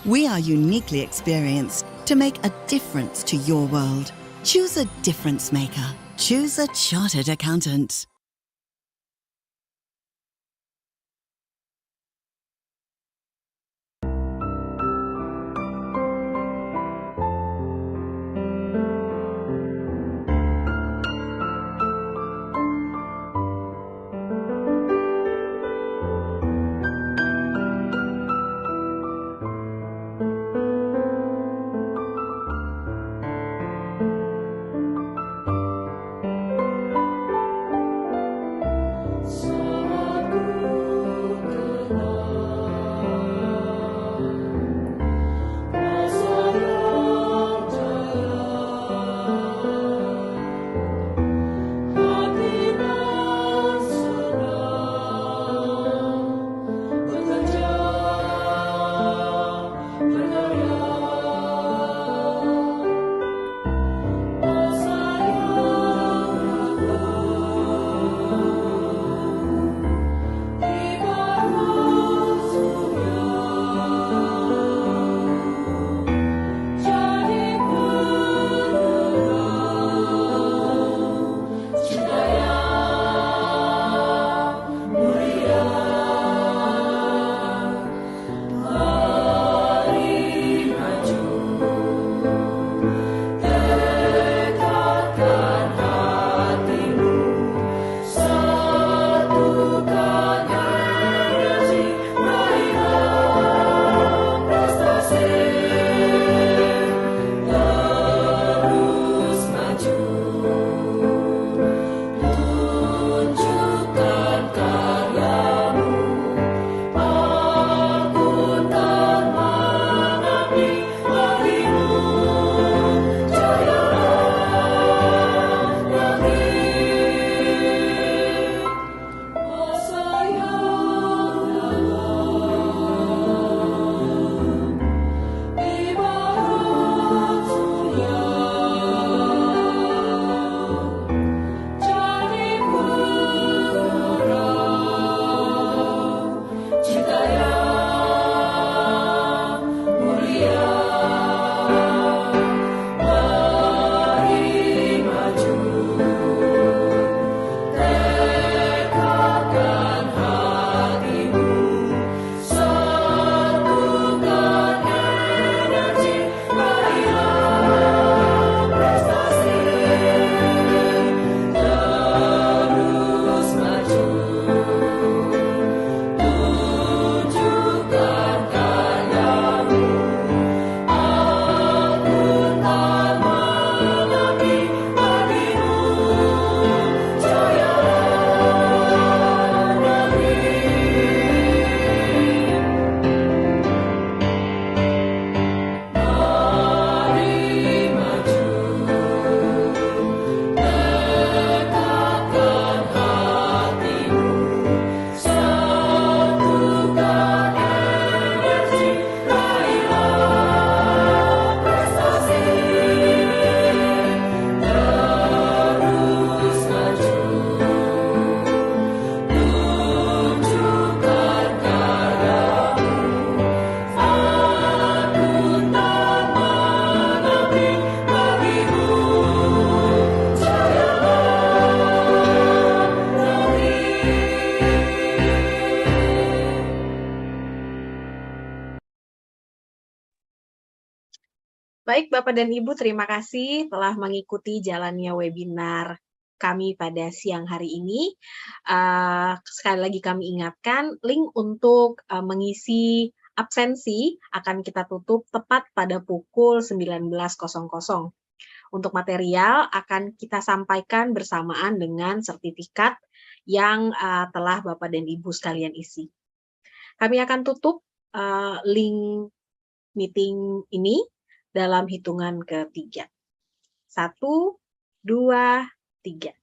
We are uniquely experienced to make a difference to your world. Choose a difference maker. Choose a chartered accountant. Baik, Bapak dan Ibu, terima kasih telah mengikuti jalannya webinar kami pada siang hari ini. Sekali lagi kami ingatkan, link untuk mengisi absensi akan kita tutup tepat pada pukul 19.00. Untuk material akan kita sampaikan bersamaan dengan sertifikat yang telah Bapak dan Ibu sekalian isi. Kami akan tutup link meeting ini dalam hitungan ketiga. 1, 2, 3.